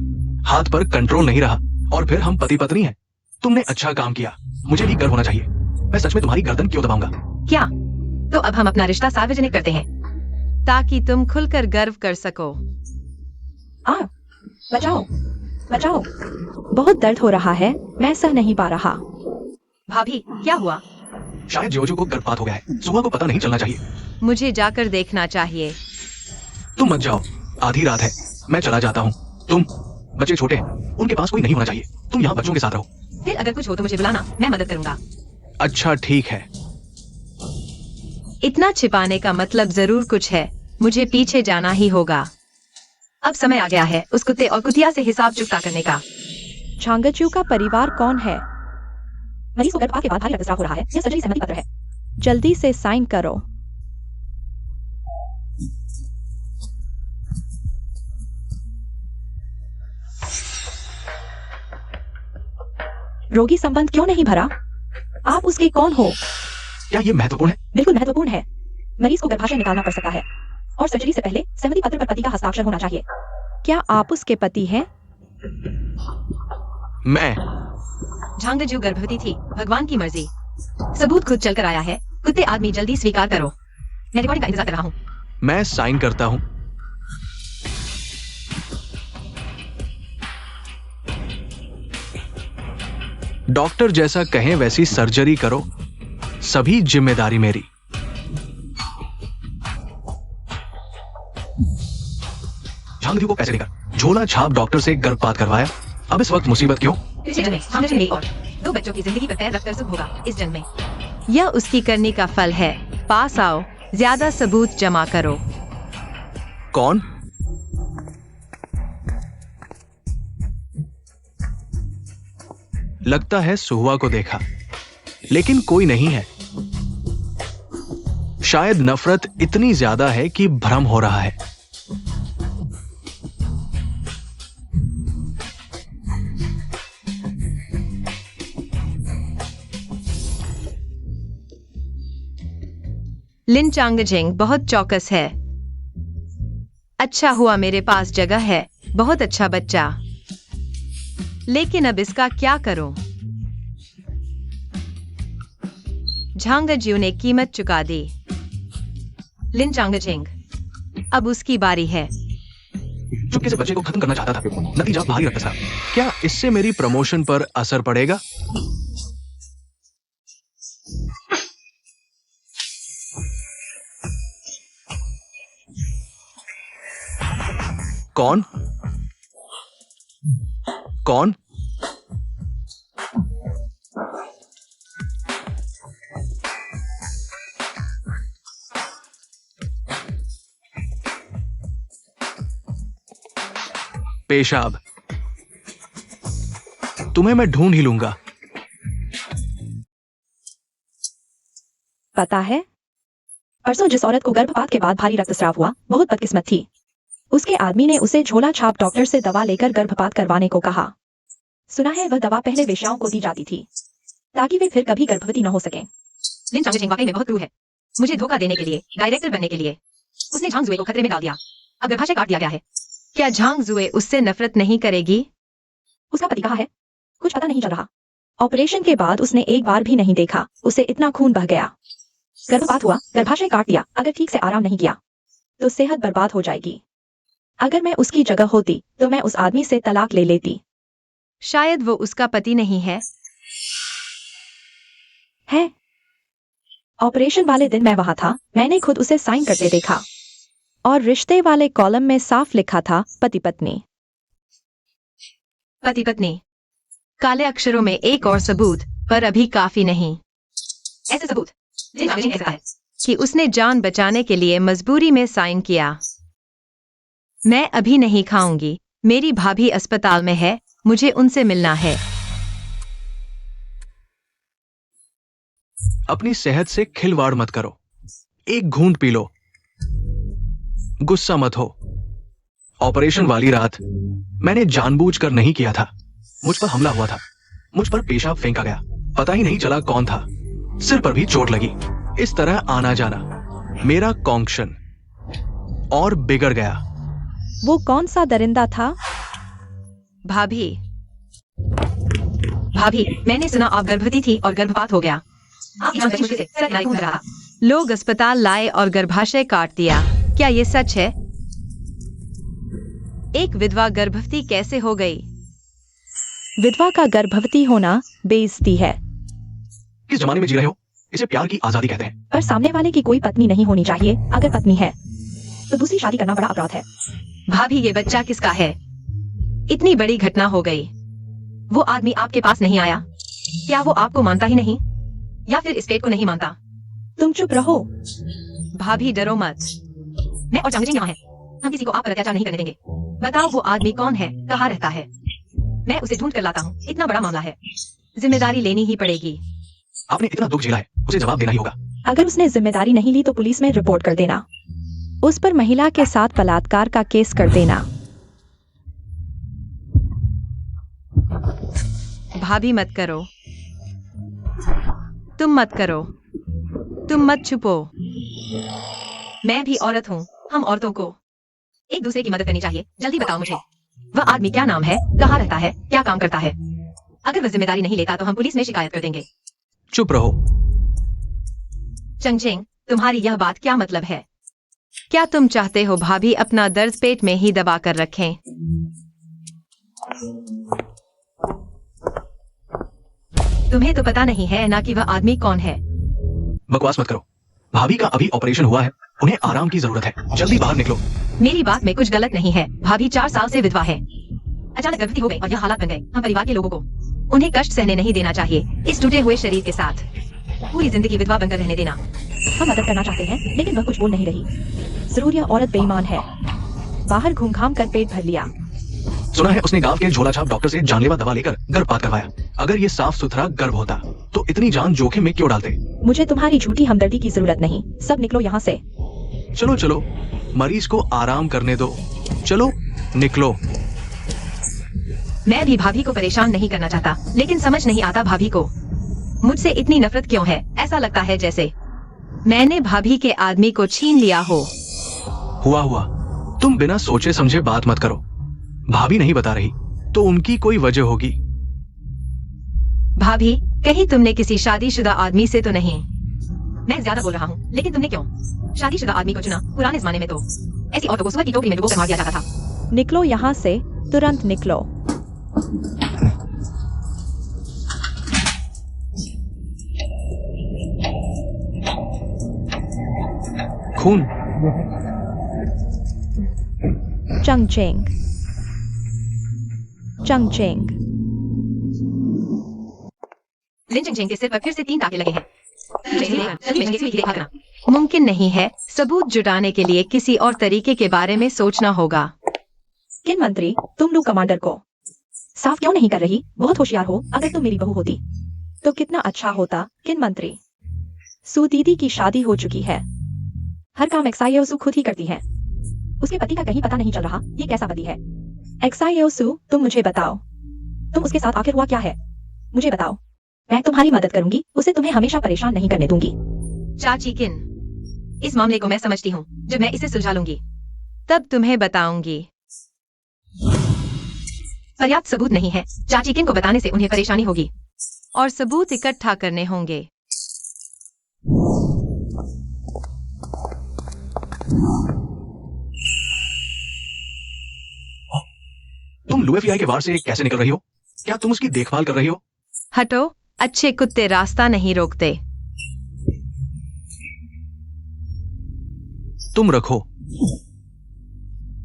हाथ पर कंट्रोल नहीं रहा, और फिर हम पति पत्नी हैं। तुमने अच्छा काम किया, मुझे भी गर्व होना चाहिए। मैं सच में तुम्हारी गर्दन क्यों दबाऊंगा? क्या? तो अब हम अपना रिश्ता सार्वजनिक करते हैं, ताकि तुम खुलकर गर्व कर सको। बचाओ, बचाओ। बहुत दर्द हो रहा है, मैं सह नहीं पा रहा। भाभी, क्या हुआ? शायद जोजो को गर्भपात हो गया है। सुबह को पता नहीं चलना चाहिए। मुझे जाकर देखना चाहिए। तुम मत जाओ, आधी रात है, मैं चला जाता हूँ। बच्चे छोटे हैं, उनके पास कोई नहीं होना चाहिए। तुम यहाँ बच्चों के साथ रहो। फिर अगर कुछ हो तो मुझे बुलाना, मैं मदद करूंगा। अच्छा ठीक है। इतना छिपाने का मतलब जरूर कुछ है। मुझे पीछे जाना ही होगा। अब समय आ गया है उस कुत्ते और कुतिया से हिसाब चुकता करने का। झांगचू का परिवार कौन है? मरीज को गर्भपात के बाद भारी रक्तस्राव हो रहा है। यह सर्जरी सहमति पत्र है। जल्दी से साइन करो। रोगी संबंध क्यों नहीं भरा? आप उसके कौन हो? क्या ये महत्वपूर्ण है? बिल्कुल महत्वपूर्ण है। मरीज को गर्भाशय निकालना पड़ सकता है और सर्जरी से पहले सहमति पत्र पर पति का हस्ताक्षर होना चाहिए। क्या आप उसके पति हैं? मैं। झांगजू गर्भवती थी, भगवान की मर्जी। सबूत खुद चलकर आया है। कुत्ते आदमी, जल्दी स्वीकार करो। मैं रिकॉर्डिंग का इंतजार कर रहा हूँ। मैं साइन करता हूँ। डॉक्टर जैसा कहें वैसी सर्जरी करो, सभी जिम्मेदारी मेरी। झांगजू को पैसे देकर झोला छाप डॉक्टर से गर्भपात करवाया। अब इस वक्त मुसीबत क्यों? पिछले जन्म में झांगजू ने और 2 बच्चों की जिंदगी पर पैर रखकर सुख होगा। इस जन्म में यह उसकी करनी का फल है। पास आओ, ज्यादा सबूत जमा करो। कौन? लगता है सुहुआ को देखा, लेकिन कोई नहीं है। शायद नफरत इतनी ज्यादा है कि भ्रम हो रहा है। लिन चांगजिंग बहुत चौकस है। अच्छा हुआ मेरे पास जगह है। बहुत अच्छा बच्चा। लेकिन अब इसका क्या करूं? झांगजू ने कीमत चुका दी। लिन चांगजिंग, अब उसकी बारी है। चुपके से बच्चे को खत्म करना चाहता था, नतीजा भारी रक्तस्राव। क्या इससे मेरी प्रमोशन पर असर पड़ेगा? कौन? कौन? पेशाब। तुम्हें मैं ढूंढ ही लूंगा। पता है, परसों जिस औरत को गर्भपात के बाद भारी रक्तस्राव हुआ, बहुत बदकिस्मत थी। उसके आदमी ने उसे झोला छाप डॉक्टर से दवा लेकर गर्भपात करवाने को कहा। सुना है वह दवा पहले वेश्याओं को दी जाती थी ताकि वे फिर कभी गर्भवती न हो सकें। लिन चांगचेंग वाकई में बहुत क्रूर है। मुझे धोखा देने के लिए, डायरेक्टर बनने के लिए उसने झांग जुए को खतरे में डाल दिया। अब गर्भाशय काट दिया गया है। क्या झांग जुए उससे नफरत नहीं करेगी? उसका पति कहाँ है? कुछ पता नहीं चल रहा। ऑपरेशन के बाद उसने एक बार भी नहीं देखा। उसे इतना खून बह गया। गर्भपात हुआ, गर्भाशय काट दिया। अगर ठीक से आराम नहीं किया तो सेहत बर्बाद हो जाएगी। अगर मैं उसकी जगह होती तो मैं उस आदमी से तलाक ले लेती। शायद वो उसका पति नहीं है। है। ऑपरेशन वाले दिन मैं वहां था। मैंने खुद उसे साइन करते देखा। और रिश्ते वाले कॉलम में साफ लिखा था पति पत्नी। पति पत्नी काले अक्षरों में एक और सबूत, पर अभी काफी नहीं। ऐसे सबूत लिन चांगचेंग कहता है कि उसने जान बचाने के लिए मजबूरी में साइन किया। मैं अभी नहीं खाऊंगी। मेरी भाभी अस्पताल में है। मुझे उनसे मिलना है। अपनी सेहत से खिलवाड़ मत करो। एक घूंट पी लो। गुस्सा मत हो। ऑपरेशन वाली रात मैंने जानबूझकर नहीं किया था। मुझ पर हमला हुआ था। मुझ पर पेशाब फेंका गया। पता ही नहीं चला कौन था। सिर पर भी चोट लगी। इस तरह आना जाना मेरा कॉन्क्शन और बिगड़ गया। वो कौन सा दरिंदा था? भाभी भाभी मैंने सुना आप गर्भवती थी और गर्भपात हो गया। आपकी जान बड़ी मुश्किल से सड़क किनारे घूम रहा। लोग अस्पताल लाए और गर्भाशय काट दिया। क्या ये सच है? एक विधवा गर्भवती कैसे हो गई? विधवा का गर्भवती होना बेइज्जती है। किस जमाने में जी रहे हो? इसे प्यार की आजादी कहते हैं। पर सामने वाले की कोई पत्नी नहीं होनी चाहिए। अगर पत्नी है तो दूसरी शादी करना बड़ा अपराध है। भाभी ये बच्चा किसका है? इतनी बड़ी घटना हो गई। वो आदमी आपके पास नहीं आया। क्या वो आपको मानता ही नहीं, या फिर इस पेट को नहीं मानता? तुम चुप रहो। भाभी डरो मत। मैं और चांगचेंग यहाँ हैं। हम किसी को आप पर अत्याचार नहीं करने देंगे। बताओ वो आदमी कौन है, कहाँ रहता है? मैं उसे ढूंढ कर लाता हूँ। इतना बड़ा मामला है, जिम्मेदारी लेनी ही पड़ेगी। आपने इतना दुख झेला है, उसे जवाब देना ही होगा। अगर उसने जिम्मेदारी नहीं ली तो पुलिस में रिपोर्ट कर देना। उस पर महिला के साथ बलात्कार का केस कर देना। भाभी मत करो। तुम मत करो। तुम मत छुपो। मैं भी औरत हूँ। हम औरतों को एक दूसरे की मदद करनी चाहिए। जल्दी बताओ मुझे, वह आदमी क्या नाम है, कहाँ रहता है, क्या काम करता है? अगर वह जिम्मेदारी नहीं लेता तो हम पुलिस में शिकायत कर देंगे। चुप रहो। चंगचेंग, तुम्हारी यह बात क्या मतलब है? क्या तुम चाहते हो भाभी अपना दर्द पेट में ही दबा कर रखें? तुम्हें तो पता नहीं है ना कि वह आदमी कौन है। बकवास मत करो। भाभी का अभी ऑपरेशन हुआ है। उन्हें आराम की जरूरत है। जल्दी बाहर निकलो। मेरी बात में कुछ गलत नहीं है। भाभी 4 साल से विधवा है। अचानक गर्भवती हो गई और यह हालात बन गए। हम परिवार के लोगों को उन्हें कष्ट सहने नहीं देना चाहिए। इस टूटे हुए शरीर के साथ पूरी जिंदगी विधवा बनकर रहने देना। हम मदद करना चाहते हैं लेकिन वह कुछ बोल नहीं रही। जरूर यह औरत बेईमान है। बाहर घूम घाम कर पेट भर लिया। सुना है उसने गांव के झोलाछाप डॉक्टर से जानलेवा दवा लेकर गर्भपात करवाया। अगर ये साफ सुथरा गर्भ होता तो इतनी जान जोखिम में क्यों डालते? मुझे तुम्हारी झूठी हमदर्दी की जरूरत नहीं। सब निकलो यहाँ से। चलो चलो, मरीज को आराम करने दो। चलो निकलो। मैं भी भाभी को परेशान नहीं करना चाहता, लेकिन समझ नहीं आता भाभी को मुझसे इतनी नफरत क्यों है। ऐसा लगता है जैसे मैंने भाभी के आदमी को छीन लिया हो। हुआ। तुम बिना सोचे समझे बात मत करो। भाभी नहीं बता रही तो उनकी कोई वजह होगी। भाभी, कहीं तुमने किसी शादीशुदा आदमी से तो नहीं? मैं ज्यादा बोल रहा हूँ, लेकिन तुमने क्यों शादीशुदा आदमी को चुना? पुराने जमाने में तो ऐसी औरतों को सुअर की टोकरी में डुबोकर मार दिया जाता था। निकलो यहाँ से, तुरंत निकलो। खून। चंगचेंग, चंगचेंग। लिन चंगचेंग के सिर पर फिर से 3 टाके लगे हैं। मुमकिन नहीं है। सबूत जुटाने के लिए किसी और तरीके के बारे में सोचना होगा। किन मंत्री, तुम लोग कमांडर को साफ क्यों नहीं कर रही? बहुत होशियार हो। अगर तुम मेरी बहू होती तो कितना अच्छा होता। किन मंत्री, सू दीदी की शादी हो चुकी है। हर काम एक्साइयोसू खुद ही करती है। उसके पति का कहीं पता नहीं चल रहा, ये कैसा पति है? एक्सायोसु, तुम मुझे बताओ, तुम उसके साथ आखिर हुआ क्या है? मुझे बताओ, मैं तुम्हारी मदद करूंगी, उसे तुम्हें हमेशा परेशान नहीं करने दूंगी। चाची किन, इस मामले को मैं समझती हूँ। जब मैं इसे सुलझा लूंगी तब तुम्हें बताऊंगी। पर्याप्त सबूत नहीं है। चाची किन को बताने से उन्हें परेशानी होगी और सबूत इकट्ठा करने होंगे। तुम लुएफियाई के वार से कैसे निकल रही हो? क्या तुम उसकी देखभाल कर रही हो? हटो, अच्छे कुत्ते रास्ता नहीं रोकते। तुम रखो,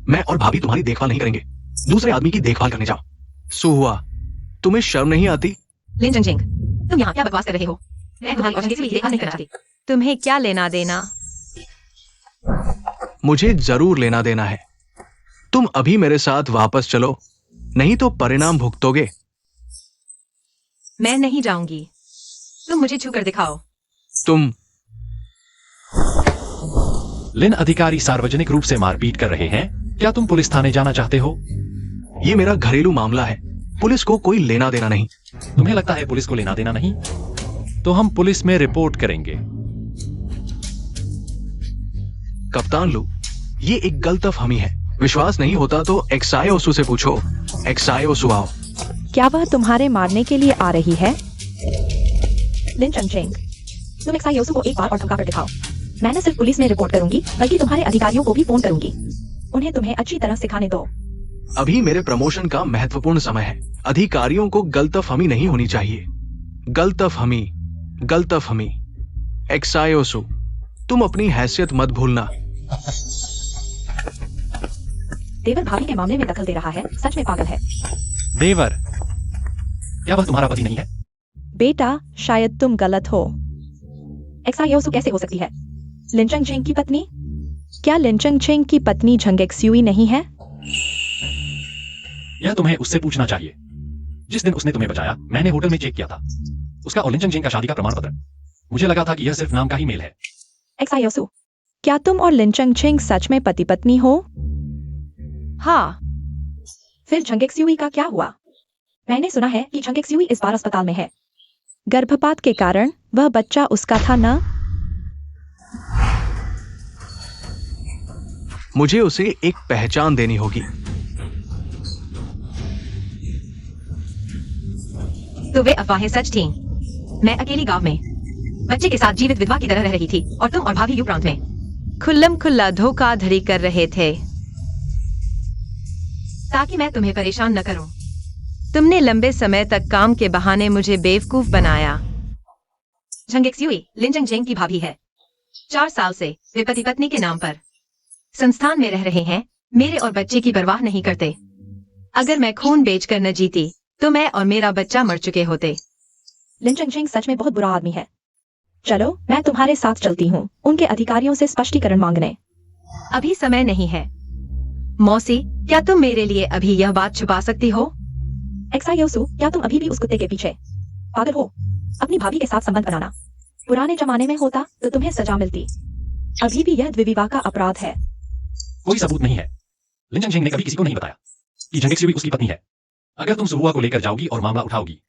मैं और भाभी तुम्हारी देखभाल नहीं करेंगे। दूसरे आदमी की देखभाल करने जाओ। सुहुआ, तुम्हें शर्म नहीं आती? लिन जंगजिंग, तुम यहाँ क्या बकवास कर रहे हो? मैं तुम्हारी और किसी की देखभाल नहीं करना चाहती। तुम्हें क्या लेना देना? मुझे जरूर लेना देना है। तुम अभी मेरे साथ वापस चलो, नहीं तो परिणाम भुगतोगे। मैं नहीं जाऊंगी। तुम मुझे छू कर दिखाओ। तुम लिन अधिकारी सार्वजनिक रूप से मारपीट कर रहे हैं। क्या तुम पुलिस थाने जाना चाहते हो? ये मेरा घरेलू मामला है, पुलिस को कोई लेना देना नहीं। तुम्हें लगता है पुलिस को लेना देना नहीं? तो हम पुलिस में रिपोर्ट करेंगे। कप्तान लू, ये एक गलतफहमी है। विश्वास नहीं होता तो एक्सायोसु से पूछो। एक्सायोसु आओ। क्या वह तुम्हारे मारने के लिए आ रही है? लिन चंगचेंग, तुम एक्सायोसु को एक बार और धमका कर दिखाओ। मैं न सिर्फ पुलिस में रिपोर्ट करूंगी, बल्कि तुम्हारे अधिकारियों को भी फोन करूंगी। उन्हें तुम्हें अच्छी तरह सिखाने दो। अभी मेरे प्रमोशन का महत्वपूर्ण समय है। अधिकारियों को गलतफहमी नहीं होनी चाहिए। गलतफहमी, गलतफहमी। एक्सायोसु, तुम अपनी हैसियत मत भूलना। देवर भाभी के मामले में दखल दे रहा है, सच में पागल है। देवर, क्या वह तुम्हारा पति नहीं है? बेटा, शायद तुम गलत हो। एक्सायोसु कैसे हो सकती है? लिन चंगचेंग की पत्नी? क्या लिन चंगचेंग की पत्नी झंगेक्स्यूई नहीं है? यह तुम्हें उससे पूछना चाहिए। जिस दिन उसने तुम्हें बचाया, मैंने होटल में चेक किया था। उसका और लिन चंगचेंग का शादी का प्रमाण पत्र। मुझे लगा था कि यह सिर्फ नाम का ही मेल है। एक्सायोसु, क्या तुम और लिन चंगचेंग सच में पति पत्नी हो? हाँ। फिर झंगेक्स्यूई का क्या हुआ? मैंने सुना है कि झंगेक्स्यूई इस बार अस्पताल में है। गर्भपात के कारण वह बच्चा उसका था ना? मुझे उसे एक पहचान देनी होगी। तो वे अफवाहें सच थीं। मैं अकेली गांव में बच्चे के साथ जीवित विधवा की तरह रह रही थी और तुम और भाभी यू प्रांत में खुल्लम खुल्ला धोखाधड़ी कर रहे थे ताकि मैं तुम्हें परेशान न करूं। तुमने लंबे समय तक काम के बहाने मुझे बेवकूफ बनाया। झंगेक्स्यूई लिन चंगचेंग की भाभी है। 4 साल से वे पति पत्नी के नाम पर संस्थान में रह रहे हैं। मेरे और बच्चे की परवाह नहीं करते। अगर मैं खून बेचकर न जीती तो मैं और मेरा बच्चा मर चुके होते। लिन चंगचेंग सच में बहुत बुरा आदमी है। चलो, मैं तुम्हारे साथ चलती हूँ उनके अधिकारियों से स्पष्टीकरण मांगने। अभी समय नहीं है। मौसी, क्या तुम मेरे लिए अभी यह बात छुपा सकती हो? एक्सायोसु, क्या तुम अभी भी उस कुत्ते के पीछे पागल हो? अपनी भाभी के साथ संबंध बनाना पुराने जमाने में होता तो तुम्हें सजा मिलती। अभी भी यह द्विविवाह का अपराध है। कोई सबूत नहीं है। लिन चंगचेंग ने कभी किसी को नहीं बताया कि झंगेक्स्यूई उसकी पत्नी है। अगर तुम सुहुआ को लेकर जाओगी और मामला उठाओगी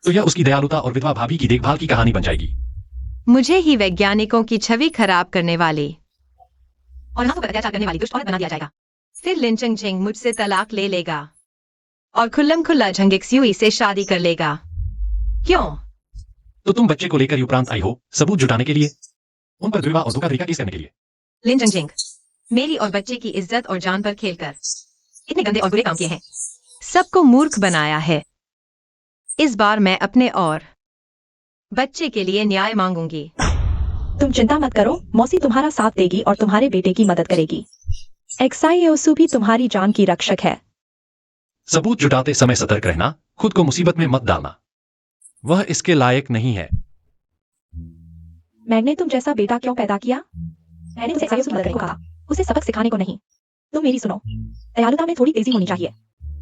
तो यह उसकी दयालुता और विधवा भाभी की देखभाल की कहानी बन जाएगी। मुझे ही वैज्ञानिकों की छवि खराब करने वाली और नाथों पर अत्याचार करने वाली दुष्ट औरत बना दिया जाएगा। फिर लिन चंगचेंग मुझसे तलाक ले लेगा और खुल्लम खुल्ला झंगेक्स्यूई से शादी कर लेगा। क्यों? तो तुम बच्चे को लेकर उपरांत आई हो सबूत जुटाने के लिए, उन पर विवाह और धोखाधड़ी का केस करने के लिए। लिन चंगचेंग, मेरी और बच्चे की इज्जत और जान पर खेलकर इतने गंदे और बुरे काम किए हैं। सबको मूर्ख बनाया है। इस बार मैं अपने और बच्चे के लिए न्याय मांगूंगी। तुम चिंता मत करो, मौसी तुम्हारा साथ देगी और तुम्हारे बेटे की मदद करेगी। एक्सायोसु भी तुम्हारी जान की रक्षक है। सबूत जुटाते समय सतर्क रहना, खुद को मुसीबत में मत डालना। वह इसके लायक नहीं है। मैंने तुम जैसा बेटा क्यों पैदा किया? मैंने उसे एक्सायोसु की मदद करने को कहा, उसे सबक सिखाने को नहीं। तुम मेरी सुनो, दयालुता में थोड़ी तेजी होनी चाहिए।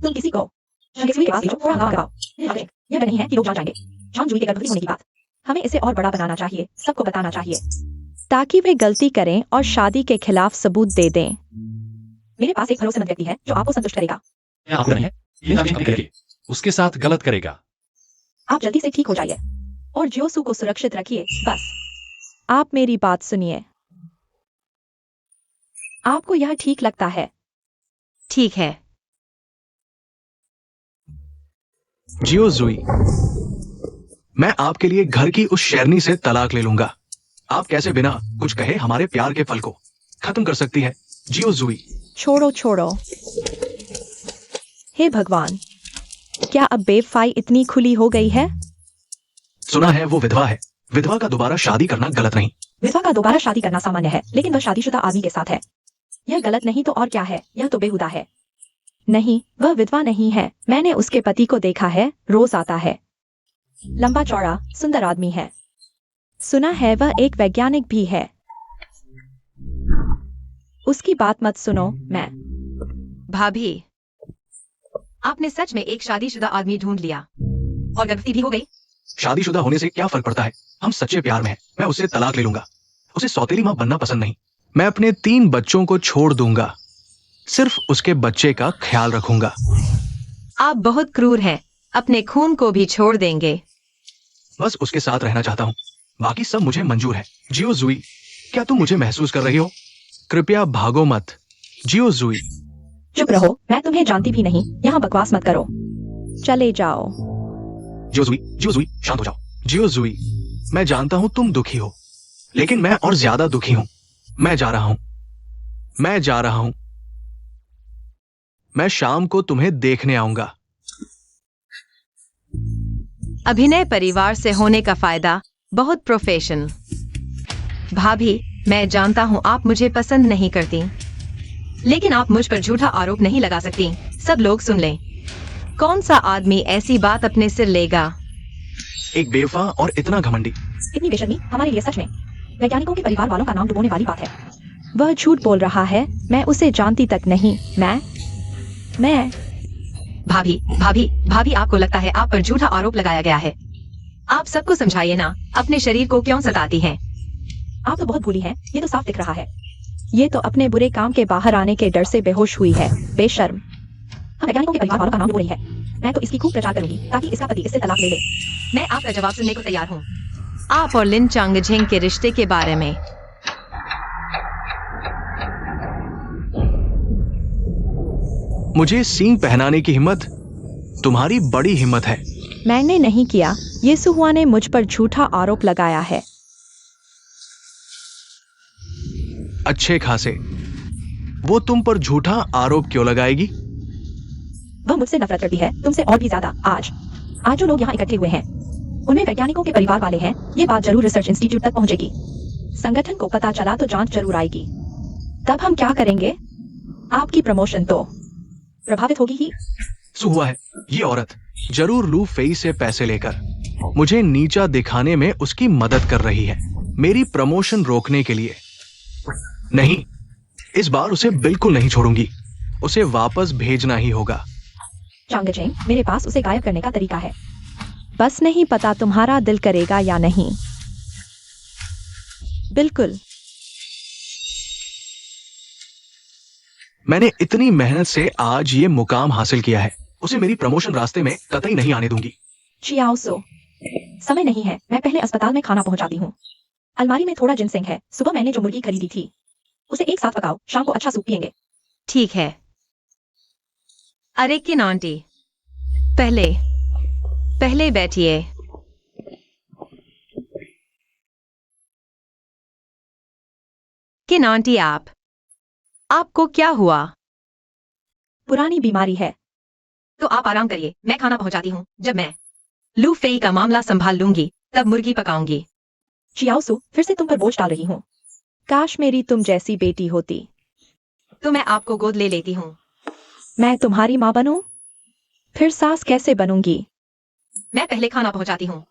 तुम किसी को झंगेक्स्यूई के पास भेजो, थोड़ा लगाओ। यह डर नहीं है कि लोग जान जाएंगे। झंगजुई के गर्भवती होने की बात हमें इसे और बड़ा बनाना चाहिए, सबको बताना चाहिए ताकि वे गलती करें और शादी के खिलाफ सबूत दे दें। मेरे पास एक भरोसेमंद व्यक्ति है जो आपको संतुष्ट करेगा। क्या आपको नहीं है? लिन चैंग अपने करके उसके साथ गलत करेगा। आप जल्दी से ठीक हो जाइए और जियोसू को सुरक्षित रखिए बस। आप मेरी बात सुनिए। आपको यह ठीक लगता है? ठीक है। जियो जुई, मैं आपके लिए घर की उस शेरनी से तलाक ले लूंगा। आप कैसे बिना कुछ कहे हमारे प्यार के फल को खत्म कर सकती है? जियो जुई। छोड़ो छोड़ो। हे भगवान, क्या अब बेवफाई इतनी खुली हो गई है? सुना है वो विधवा है। विधवा का दोबारा शादी करना गलत नहीं। विधवा का दोबारा शादी करना सामान्य है, लेकिन वह शादीशुदा आदमी के साथ है। यह गलत नहीं तो और क्या है? यह तो बेहुदा है। नहीं, वह विधवा नहीं है। मैंने उसके पति को देखा है, रोज आता है। लंबा चौड़ा सुंदर आदमी है। सुना है वह एक वैज्ञानिक भी है। उसकी बात मत सुनो। मैं भाभी, आपने सच में एक शादीशुदा आदमी ढूंढ लिया और गर्भवती भी हो गई। शादीशुदा होने से क्या फर्क पड़ता है? हम सच्चे प्यार में हैं। मैं उससे तलाक ले लूंगा। उसे सौतेली मां बनना पसंद नहीं। मैं अपने 3 बच्चों को छोड़ दूंगा। सिर्फ उसके बच्चे का ख्याल रखूंगा। आप बहुत क्रूर हैं। अपने खून को भी छोड़ देंगे। बस उसके साथ रहना चाहता हूँ। बाकी सब मुझे मंजूर है। जियो जुई, क्या तुम मुझे महसूस कर रही हो? कृपया भागो मत। जियो जुई। चुप रहो, मैं तुम्हें जानती भी नहीं। यहाँ बकवास मत करो। चले जाओ। जियो जुई, शांत हो जाओ। जियो जुई, मैं जानता हूं तुम दुखी हो, लेकिन मैं और ज्यादा दुखी हूं। मैं जा रहा हूं। मैं शाम को तुम्हें देखने आऊंगा। अभिनय परिवार से होने का फायदा बहुत प्रोफेशनल। भाभी, मैं जानता हूँ आप मुझे पसंद नहीं करती, लेकिन आप मुझ पर झूठा आरोप नहीं लगा सकती। सब लोग सुन लें। कौन सा आदमी ऐसी बात अपने सिर लेगा? एक बेवफा और इतना घमंडी। इतनी बेशर्मी हमारे लिए सच में वैज्ञानिकों के परिवार वालों का नाम डुबोने वाली बात है। वह झूठ बोल रहा है। मैं उसे जानती तक नहीं। मैं भाभी, आपको लगता है आप पर झूठा आरोप लगाया गया है? आप सबको समझाइए ना, अपने शरीर को क्यों सताती हैं? आप तो बहुत भूली हैं, ये तो साफ दिख रहा है। ये तो अपने बुरे काम के बाहर आने के डर से बेहोश हुई है। बेशर्म। हम वैज्ञानिकों के परिवार वालों का नाम डुबो रही है। मैं तो इसकी खूब प्रचार करूंगी ताकि इसका पति इससे तलाक ले ले। मैं आपका जवाब सुनने को तैयार हूँ। आप और लिन चांगझेंग के रिश्ते के बारे में। मुझे सींग पहनाने की हिम्मत तुम्हारी बड़ी हिम्मत है। मैंने नहीं किया। ये सुहुआ ने मुझ पर झूठा आरोप लगाया है। अच्छे खासे। वो तुम पर झूठा आरोप क्यों लगाएगी? वह मुझसे नफरत करती है, तुमसे और भी ज्यादा। आज जो लोग यहाँ इकट्ठे हुए हैं उनमें वैज्ञानिकों के परिवार वाले हैं। ये बात जरूर रिसर्च इंस्टीट्यूट तक पहुंचेगी। संगठन को पता चला तो जांच जरूर आएगी। तब हम क्या करेंगे? आपकी प्रमोशन तो प्रभावित होगी ही। सुहुआ है ये औरत जरूर लू फेई से पैसे लेकर मुझे नीचा दिखाने में उसकी मदद कर रही है, मेरी प्रमोशन रोकने के लिए। नहीं, इस बार उसे बिल्कुल नहीं छोड़ूंगी। उसे वापस भेजना ही होगा। चांगझेंग, मेरे पास उसे गायब करने का तरीका है। बस नहीं पता तुम्हारा दिल करेगा या नहीं। बिल्कुल। मैंने इतनी मेहनत से आज ये मुकाम हासिल किया है। उसे मेरी प्रमोशन रास्ते में कतई नहीं आने दूंगी। चियाओसो, समय नहीं है। मैं पहले अस्पताल में खाना पहुंचाती हूँ। अलमारी में थोड़ा जिनसेंग है। सुबह मैंने जो मुर्गी खरीदी थी उसे एक साथ पकाओ। शाम को अच्छा सूप पियेंगे। ठीक है। अरे किन आंटी, पहले बैठिए। किन आंटी, आपको क्या हुआ? पुरानी बीमारी है। तो आप आराम करिए, मैं खाना पहुंचाती हूँ। जब मैं लू फेई का मामला संभाल लूंगी तब मुर्गी पकाऊंगी। चियाओसो, फिर से तुम पर बोझ डाल रही हूँ। काश मेरी तुम जैसी बेटी होती। तो मैं आपको गोद ले लेती हूँ। मैं तुम्हारी माँ बनूं? फिर सास कैसे बनूंगी? मैं पहले खाना पहुंचाती हूँ।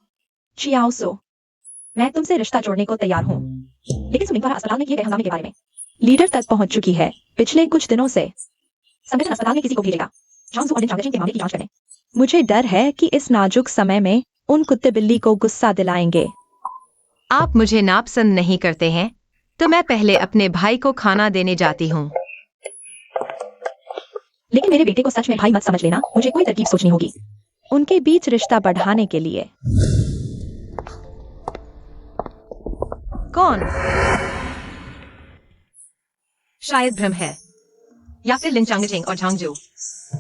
चियाओसो, मैं तुमसे रिश्ता जोड़ने को तैयार हूँ, लेकिन सुमिंग द्वारा अस्पताल में किए गए हंगामे के बारे में। लीडर तक पहुंच चुकी है पिछले कुछ दिनों से। संगठन अस्पताल में किसी को भेजेगा चांगसू और लिन चांगझेंग के मामले की जांच करने। मुझे डर है कि इस नाजुक समय में उन कुत्ते बिल्ली को गुस्सा दिलाएंगे। आप मुझे नापसंद नहीं करते हैं तो मैं पहले अपने भाई को खाना देने जाती हूँ। लेकिन मेरे बेटे को सच में भाई मत समझ लेना, मुझे कोई तरकीब सोचनी होगी। उनके बीच रिश्ता बढ़ाने के लिए। कौन? शायद भ्रम है, या फिर लिन चांगजिंग और झांगजू।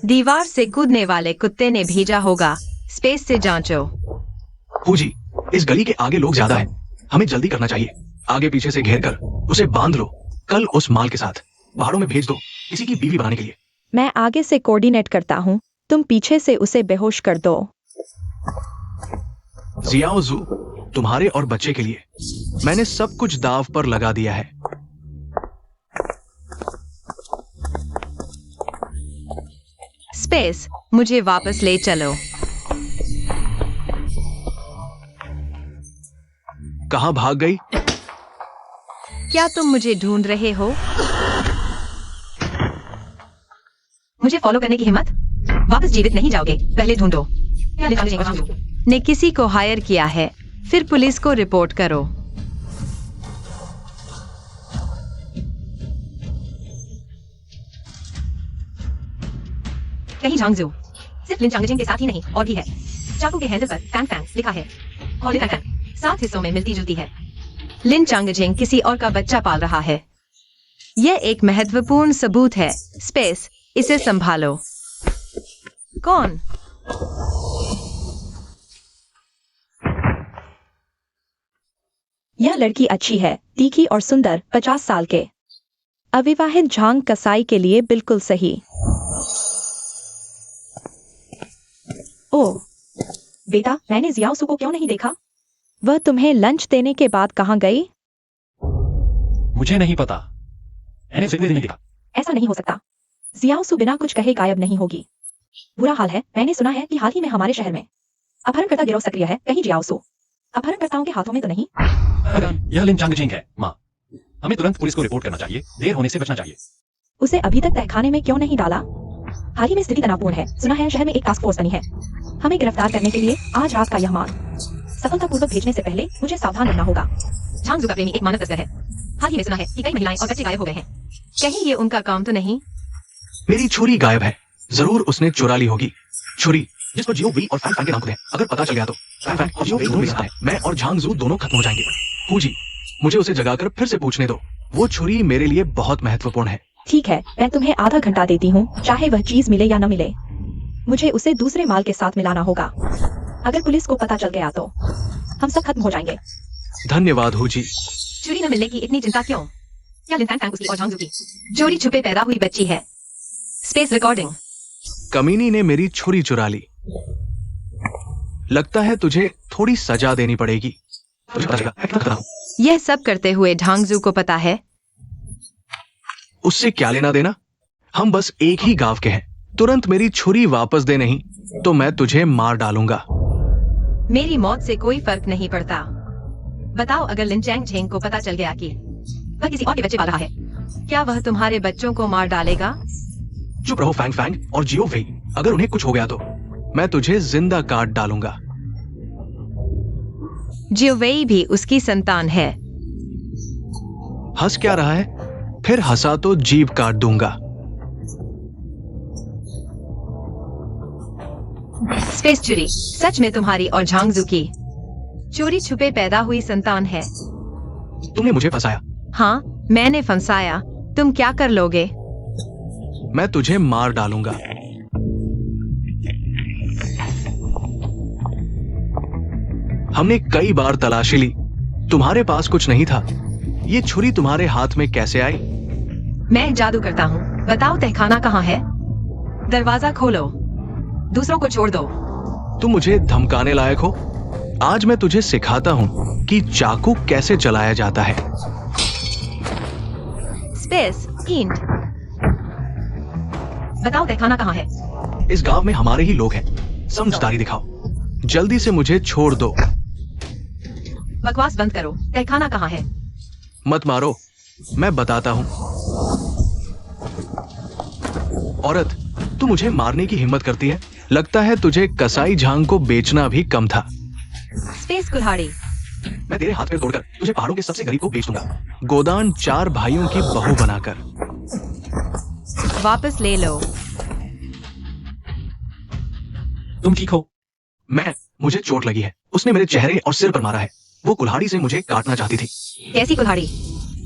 दीवार से कूदने वाले कुत्ते ने भेजा होगा। स्पेस से जांचो। फूजी, इस गली के आगे लोग ज्यादा हैं। हमें जल्दी करना चाहिए। आगे पीछे से घेर कर उसे बांध लो। कल उस माल के साथ पहाड़ों में भेज दो, किसी की बीवी बनाने के लिए। मैं आगे से कोऑर्डिनेट करता हूँ, तुम पीछे से उसे बेहोश कर दो। जियाओ जू, तुम्हारे और बच्चे के लिए मैंने सब कुछ दाव पर लगा दिया है। स्पेस, मुझे वापस ले चलो। कहाँ भाग गई? क्या तुम मुझे ढूंढ रहे हो? मुझे फॉलो करने की हिम्मत? वापस जीवित नहीं जाओगे, पहले ढूंढो। ने किसी को हायर किया है, फिर पुलिस को रिपोर्ट करो। कहीं झांगजू सिर्फ लिन चांगजिंग के साथ ही नहीं, और भी है। चाकू के हैंडल पर फैंग फैंग लिखा है और लिखा है 7 हिस्सों में मिलती जुलती है। लिन चांगजिंग किसी और का बच्चा पाल रहा है। यह एक महत्वपूर्ण सबूत है। स्पेस, इसे संभालो। कौन? यह लड़की अच्छी है, तीखी और सुंदर, 50 साल के। अविवाहित झांग कसाई के लिए बिल्कुल सही। ओह बेटा, मैंने जियाओ सू को क्यों नहीं देखा? वह तुम्हें लंच देने के बाद कहाँ गई? मुझे नहीं पता, मैंने उसे नहीं देखा। ऐसा नहीं हो सकता। जियाओ सू बिना कुछ कहे गायब नहीं होगी। बुरा हाल है, मैंने सुना है कि हाल ही में हमारे शहर में अपहरणकर्ता गिरोह सक्रिय है। कहीं जियाओ सू अपहरणकर्ताओं के हाथों में तो नहीं? यह लिन चांगजिंग है। माँ, हमें तुरंत पुलिस को रिपोर्ट करना चाहिए। देर होने से बचना चाहिए। उसे अभी तक तहखाने में क्यों नहीं डाला? हाल ही में स्थिति तनावपूर्ण है। सुना है शहर में एक टास्क फोर्स बनी है हमें गिरफ्तार करने के लिए। आज रात का यह मान सफलतापूर्वक भेजने से पहले मुझे सावधान रहना होगा। झांगजू का प्रेमी एक मानव तस्कर है। हाल ही में सुना है कि कई महिलाएं और बच्चे गायब हो गए हैं। कहीं ये उनका काम तो नहीं? मेरी छुरी गायब है। जरूर उसने चुरा ली होगी। छुरी जिसको जियो वी और फैंग फैंग के नाम खुद है। अगर पता चल गया तो फैंग फैंग और जियो वी दोनों भी साथ हैं। मैं और झांगजू दोनों खत्म हो जाएंगे। फूजी, मुझे उसे जगाकर फिर से पूछने दो। वो छुरी मेरे लिए बहुत महत्वपूर्ण है। ठीक है, मैं तुम्हें आधा घंटा देती हूँ, चाहे वह चीज मिले या न मिले। मुझे उसे दूसरे माल के साथ मिलाना होगा। अगर पुलिस को पता चल गया तो हम सब खत्म हो जाएंगे। धन्यवाद हूजी। चोरी न मिलने की इतनी चिंता क्यों? क्या लिन फैंग फैंग उसकी और झांगजू की चोरी छुपे पैदा हुई बच्ची है? Space recording. कमीनी ने मेरी छुरी चुरा ली। लगता है तुझे थोड़ी सजा देनी पड़ेगी। तुझे पता चलेगा मैं कितना खतरनाक हूं। यह सब करते हुए झांगजू को पता है? उससे क्या लेना देना? हम बस एक ही गांव के हैं। तुरंत मेरी छुरी वापस दे, नहीं तो मैं तुझे मार डालूंगा। मेरी मौत से कोई फर्क नहीं पड़ता। बताओ, अगर लिन चांगजिंग को पता चल गया कि वह किसी और के बच्चे पाल रहा है, क्या वह तुम्हारे बच्चों को मार डालेगा? चुप रहो फैंग फैंग और जियो वेई। अगर उन्हें कुछ हो गया तो मैं तुझे जिंदा काट डालूंगा। जियोवेई भी उसकी संतान है। हंस क्या रहा है? फिर हंसा तो जीभ काट दूंगा। स्पेस चोरी सच में तुम्हारी और झांगजू की चोरी छुपे पैदा हुई संतान है। तुमने मुझे फंसाया। हाँ, मैंने फंसाया। तुम क्या कर लोगे? मैं तुझे मार डालूंगा। हमने कई बार तलाशी ली, तुम्हारे पास कुछ नहीं था। ये छुरी तुम्हारे हाथ में कैसे आई? मैं जादू करता हूँ। बताओ, तहखाना कहाँ है? दरवाजा खोलो, दूसरों को छोड़ दो। तुम मुझे धमकाने लायक हो। आज मैं तुझे सिखाता हूँ कि चाकू कैसे चलाया जाता है। Space int. बताओ, तहखाना कहाँ है? इस गांव में हमारे ही लोग हैं। समझदारी दिखाओ, जल्दी से मुझे छोड़ दो। बकवास बंद करो। तहखाना कहाँ है? मत मारो, मैं बताता हूँ। औरत, तू मुझे मारने की हिम्मत करती है। लगता है तुझे कसाई झांग को बेचना भी कम था। स्पेस कुल्हाड़ी। मैं तेरे हाथ में तोड़कर तुझे पहाड़ों के सबसे गरीब को बेच दूंगा। गोदान 4 भाइयों की बहू बनाकर। वापस ले लो। तुम ठीक हो? मुझे चोट लगी है। उसने मेरे चेहरे और सिर पर मारा है। वो कुल्हाड़ी से मुझे काटना चाहती थी। कैसी कुल्हाड़ी?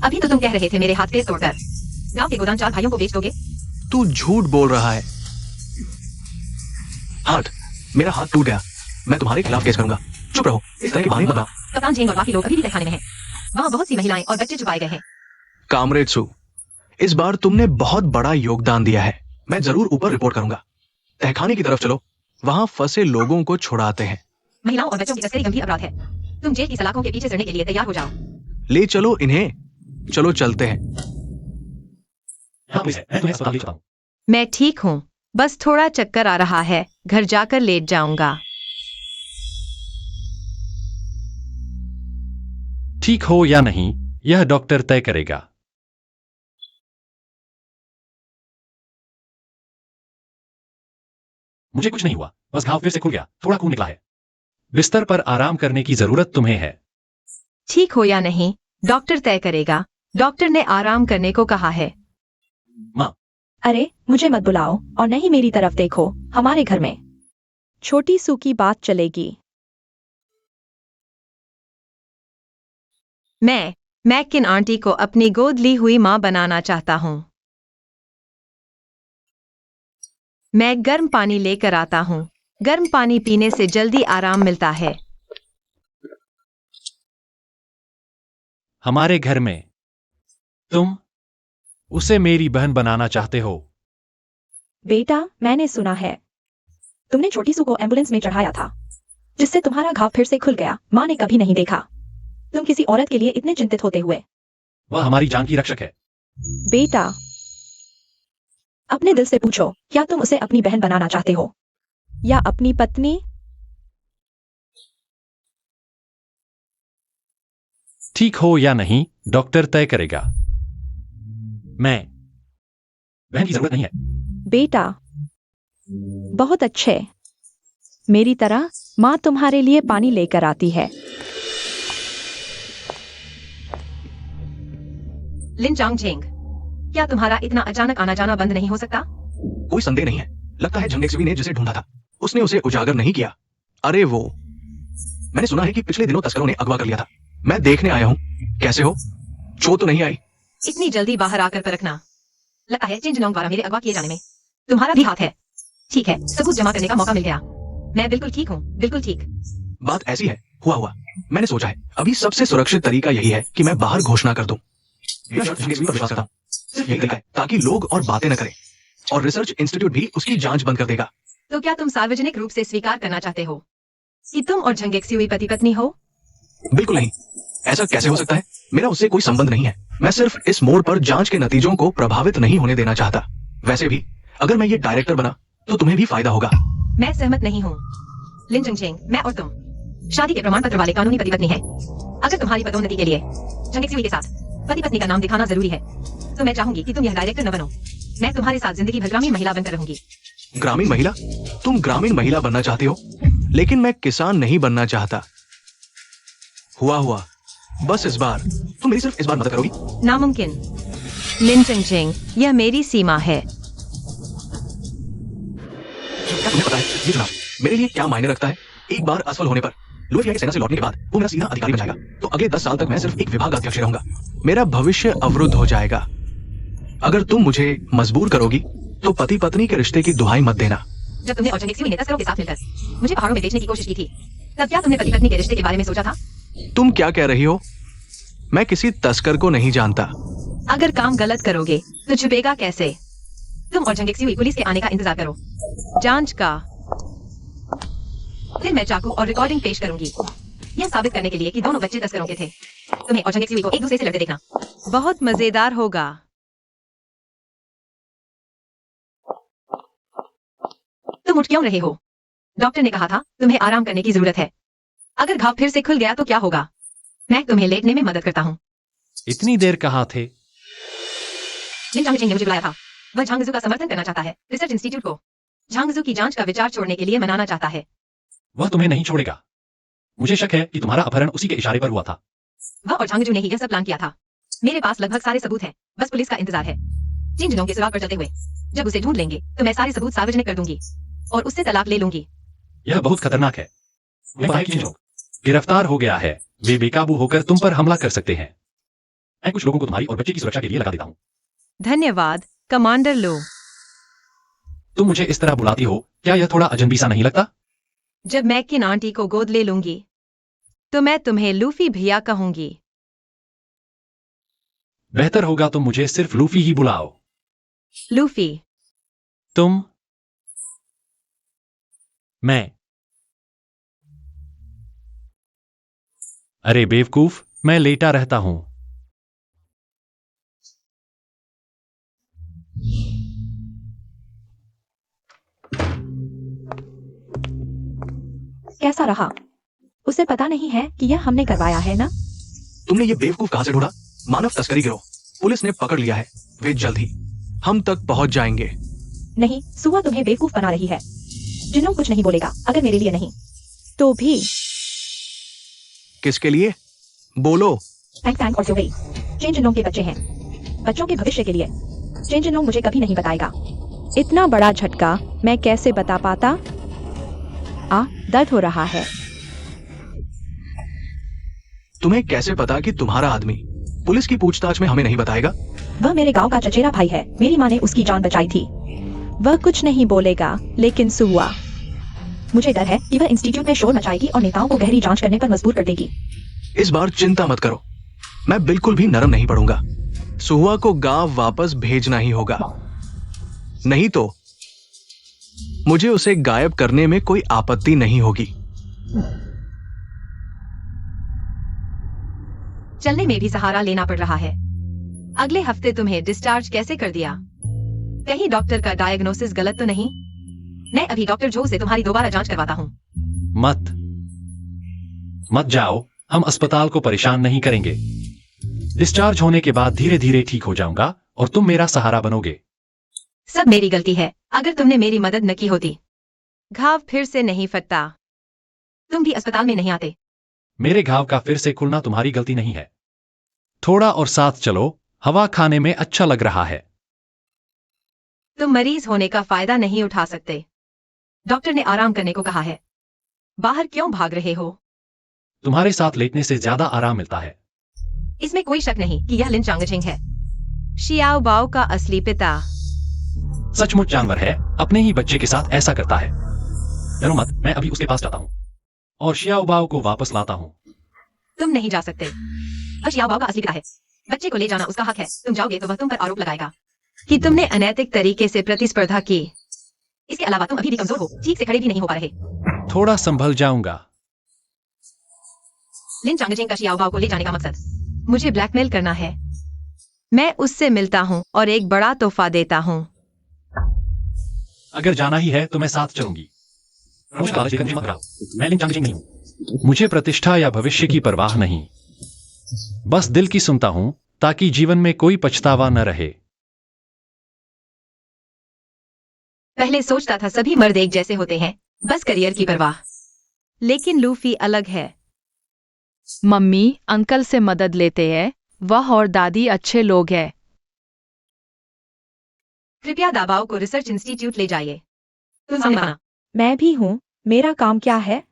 अभी तो तुम कह रहे थे मेरे हाथ पैर तोड़कर गांव के गोदाम 4 भाइयों को बेच दोगे। तू झूठ बोल रहा है। मेरा हाथ टूट गया। मैं तुम्हारे खिलाफ केस करूंगा। चुप रहो, इस तरह के बहाने मत बनाओ। कप्तान झेंग और बाकी लोग अभी भी तहखाने में हैं। वहाँ बहुत सी महिलाएं और बच्चे छुपाए गए हैं। कामरेड सू, इस बार तुमने बहुत बड़ा योगदान दिया है। मैं जरूर ऊपर रिपोर्ट करूंगा। तहखाने की तरफ चलो, वहां फंसे लोगों को छुड़ाते हैं। महिलाओं और बच्चों की तस्करी गंभीर अपराध है। तुम जेल की सलाखों के पीछे चढ़ने के लिए तैयार हो जाओ। ले चलो इन्हें। चलो चलते हैं। हाँ पुलिस है, मैं तुम्हें अस्पताल ले चलता हूँ। मैं ठीक हूँ, बस थोड़ा चक्कर आ रहा है। घर जाकर लेट जाऊंगा। ठीक हो या नहीं, यह डॉक्टर तय करेगा। मुझे कुछ नहीं हुआ, बस घाव फिर से खुल गया, थोड़ा खून निकला है। बिस्तर पर आराम करने की जरूरत तुम्हें है। ठीक हो या नहीं, डॉक्टर तय करेगा। डॉक्टर ने आराम करने को कहा है। माँ, अरे मुझे मत बुलाओ और न ही मेरी तरफ देखो। हमारे घर में छोटी सू की बात चलेगी। मैं मैकिन आंटी को अपनी गोद ली हुई मां बनाना चाहता हूं। मैं गर्म पानी लेकर आता हूं। गर्म पानी पीने से जल्दी आराम मिलता है। हमारे घर में तुम उसे मेरी बहन बनाना चाहते हो? बेटा, मैंने सुना है तुमने छोटी सू को एम्बुलेंस में चढ़ाया था, जिससे तुम्हारा घाव फिर से खुल गया। माँ ने कभी नहीं देखा तुम किसी औरत के लिए इतने चिंतित होते हुए। वह हमारी जान की रक्षक है। बेटा, अपने दिल से पूछो, क्या तुम उसे अपनी बहन बनाना चाहते हो या अपनी पत्नी? ठीक हो या नहीं, डॉक्टर तय करेगा। मैं बहन की जरूरत नहीं है। बेटा, बहुत अच्छे। मेरी तरह माँ तुम्हारे लिए पानी लेकर आती है। लिन चांग झेंग, क्या तुम्हारा इतना अचानक आना जाना बंद नहीं हो सकता? कोई संदेह नहीं है। लगता है झंगेक्सवी ने जिसे ढूंढा था उसने उसे उजागर नहीं किया। अरे वो, मैंने सुना है कि पिछले दिनों तस्करों ने अगवा कर लिया था। मैं देखने आया हूँ। कैसे हो? चोट तो नहीं आई? इतनी जल्दी बाहर आकर परखना। लगता है चिंजनोंग द्वारा मेरे अगवा किए जाने में तुम्हारा भी हाथ है। ठीक है, सबूत जमा करने का मौका मिल गया। मैं बिल्कुल ठीक हूँ, बिल्कुल ठीक। बात ऐसी है, हुआ मैंने सोचा है अभी सबसे सुरक्षित तरीका यही है कि मैं बाहर घोषणा कर दूं। मैं झंगेक्सवी पर विश्वास करता हूँ। सिर्फ यही तरीका है ताकि लोग और बातें न करें, और रिसर्च इंस्टीट्यूट भी उसकी जांच बंद कर देगा। तो क्या तुम सार्वजनिक रूप से स्वीकार करना चाहते हो कि तुम और झंगेक्सी पति पत्नी हो? बिल्कुल नहीं। ऐसा कैसे हो सकता है? मेरा उससे कोई संबंध नहीं है। मैं सिर्फ इस मोड़ पर जांच के नतीजों को प्रभावित नहीं होने देना चाहता। वैसे भी अगर मैं ये डायरेक्टर बना तो तुम्हें भी फायदा होगा। मैं सहमत नहीं हूँ। लिन चंगचेंग, मैं और तुम शादी के प्रमाण पत्र वाले कानूनी पति पत्नी हैं। अगर तुम्हारी पदोन्नति के लिए झंगेक्सी के साथ पति पत्नी का नाम दिखाना जरूरी है, तो मैं चाहूंगी कि तुम यह डायरेक्टर न बनो। मैं तुम्हारे साथ जिंदगी भर ग्रामीण महिला बनकर रहूंगी। ग्रामीण महिला? तुम ग्रामीण महिला बनना चाहते हो, लेकिन मैं किसान नहीं बनना चाहता। हुआ। बस इस बार तुम मेरी सिर्फ इस बार मदद करोगी? नामुमकिन। लिन चंगचेंग, यह मेरी सीमा है। क्या तुम्हें पता है ये चुनाव मेरे लिए क्या मायने रखता है? एक बार असफल होने पर लुइफिया की सेना से लौटने के बाद वो मेरा सीधा अधिकारी बन जाएगा। तो अगले 10 साल तक मैं सिर्फ एक विभाग अध्यक्ष रहूंगा। मेरा भविष्य अवरुद्ध हो जाएगा। अगर तुम मुझे मजबूर करोगी तो पति पत्नी के रिश्ते की दुहाई मत देना। जब तुमने और झंगेक्सी ने तस्करों के साथ मिलकर मुझे पहाड़ों में बेचने की कोशिश की थी, तब क्या तुमने पति पत्नी के रिश्ते के बारे में सोचा था? तुम क्या कह रही हो? मैं किसी तस्कर को नहीं जानता। अगर काम गलत करोगे तो छुपेगा कैसे? तुम और झंगेक्सी पुलिस के आने का इंतजार करो। जांच का। फिर मैं चाकू और रिकॉर्डिंग पेश करूंगी, यह साबित करने के लिए कि दोनों बच्चे तस्करों के थे। तुम्हें और झंगेक्सी को एक दूसरे से लड़ते देखना बहुत मजेदार होगा। तुम उठ क्यों रहे हो? डॉक्टर ने कहा था तुम्हें आराम करने की जरूरत है। अगर घाव फिर से खुल गया तो क्या होगा? मैं तुम्हें लेटने में मदद करता हूँ। इतनी देर कहाँ थे? लिन चांगचेंग ने मुझे बुलाया था। वह झांगझू का समर्थन करना चाहता है। रिसर्च इंस्टीट्यूट को झांगझू की जांच का विचार छोड़ने के लिए मनाना चाहता है। वह तुम्हें नहीं छोड़ेगा। मुझे शक है कि तुम्हारा अपहरण उसी के इशारे पर हुआ था। वह और झांगझू ने ही यह सब प्लान किया था। मेरे पास लगभग सारे सबूत हैं, बस पुलिस का इंतजार है। चिंजनों के सुराग पर चलते हुए जब उसे ढूंढ लेंगे तो मैं सारे सबूत सार्वजनिक कर दूंगी और उससे तलाक ले लूंगी। यह बहुत खतरनाक है। मैं भाई की गिरफ्तार हो गया है। वे बेकाबू होकर तुम पर हमला कर सकते हैं। मैं कुछ लोगों को तुम्हारी और बच्चे की सुरक्षा के लिए लगा देता हूँ। धन्यवाद कमांडर लो। तुम मुझे इस तरह बुलाती हो, क्या यह थोड़ा अजनबी सा नहीं लगता? जब मैं किन आंटी को गोद ले लूंगी तो मैं तुम्हें लूफी भैया कहूंगी। बेहतर होगा तुम मुझे सिर्फ लूफी ही बुलाओ। लूफी। तुम। मैं। अरे बेवकूफ, मैं लेटा रहता हूं। कैसा रहा? उसे पता नहीं है कि यह हमने करवाया है ना? तुमने ये बेवकूफ कहां से ढूंढा? मानव तस्करी गिरोह। पुलिस ने पकड़ लिया है। वे जल्द ही हम तक पहुंच जाएंगे। नहीं, सुहा तुम्हें बेवकूफ बना रही है। जिन्हों कुछ नहीं बोलेगा अगर मेरे लिए नहीं तो भी। किसके लिए? बोलो। फैंग और सुहेई चेन जिनों के बच्चे हैं। बच्चों के भविष्य के लिए। चेन जिनों मुझे कभी नहीं बताएगा। इतना बड़ा झटका मैं कैसे बता पाता? दर्द हो रहा है। तुम्हें कैसे पता कि तुम्हारा आदमी पुलिस की पूछताछ में हमें नहीं बताएगा? वह मेरे गांव का चचेरा भाई है। मेरी माँ ने उसकी जान बचाई थी। वह कुछ नहीं बोलेगा, लेकिन सुहा। मुझे डर है कि वह इंस्टीट्यूट में शोर मचाएगी और नेताओं को गहरी जांच करने पर मजबूर कर देगी। इस बार चिंता मत करो, मैं बिल्कुल भी नरम नहीं पड़ूंगा। सुहा को गांव वापस भेजना ही होगा, नहीं तो मुझे उसे गायब करने में कोई आपत्ति नहीं होगी। चलने में भी सहारा लेना पड़ रहा है। अगले हफ्ते तुम्हें डिस्चार्ज कैसे कर दिया? कहीं डॉक्टर का डायग्नोसिस गलत तो नहीं? मैं अभी डॉक्टर जो से तुम्हारी दोबारा जांच करवाता हूँ। मत जाओ, हम अस्पताल को परेशान नहीं करेंगे। डिस्चार्ज होने के बाद धीरे धीरे ठीक हो जाऊंगा और तुम मेरा सहारा बनोगे। सब मेरी गलती है। अगर तुमने मेरी मदद न की होती, घाव फिर से नहीं फटता। तुम भी अस्पताल में नहीं आते। मेरे घाव का फिर से खुलना तुम्हारी गलती नहीं है। थोड़ा और साथ चलो, हवा खाने में अच्छा लग रहा है। तुम मरीज होने का फायदा नहीं उठा सकते। डॉक्टर ने आराम करने को कहा है। बाहर क्यों भाग रहे हो? तुम्हारे साथ लेटने से ज्यादा आराम मिलता है। इसमें कोई शक नहीं कि यह लिन चांगचिंग है, शियाओ बाओ का असली पिता। सचमुच जानवर है, अपने ही बच्चे के साथ ऐसा करता है। डरो मत, मैं अभी उसके पास जाता हूँ और शियाओ बाओ को वापस लाता हूँ। तुम नहीं जा सकते। वह शियाओ बाओ का असली पिता है। बच्चे को ले जाना उसका हक है। तुम जाओगे तो वह तुम पर आरोप लगाएगा कि तुमने अनैतिक तरीके से प्रतिस्पर्धा की। इसके अलावा तुम अभी भी कमजोर हो, ठीक से खड़े भी नहीं हो पा रहे। थोड़ा संभल जाऊंगा। लिन चांगचिंग का शियाओ बाओ को ले जाने का मकसद मुझे ब्लैकमेल करना है। मैं उससे मिलता हूँ और एक बड़ा तोहफा देता हूँ। अगर जाना ही है तो मैं साथ चलूंगी। नमस्कार, मैं लिन चांगचिंग नहीं हूँ। मुझे प्रतिष्ठा या भविष्य की परवाह नहीं, बस दिल की सुनता हूँ ताकि जीवन में कोई पछतावा न रहे। पहले सोचता था सभी मर्द एक जैसे होते हैं, बस करियर की परवाह। लेकिन लूफी अलग है। मम्मी अंकल से मदद लेते हैं। वह और दादी अच्छे लोग हैं। कृपया दाबाओ को रिसर्च इंस्टीट्यूट ले जाइए। तुम सामने आना। मैं भी हूँ। मेरा काम क्या है?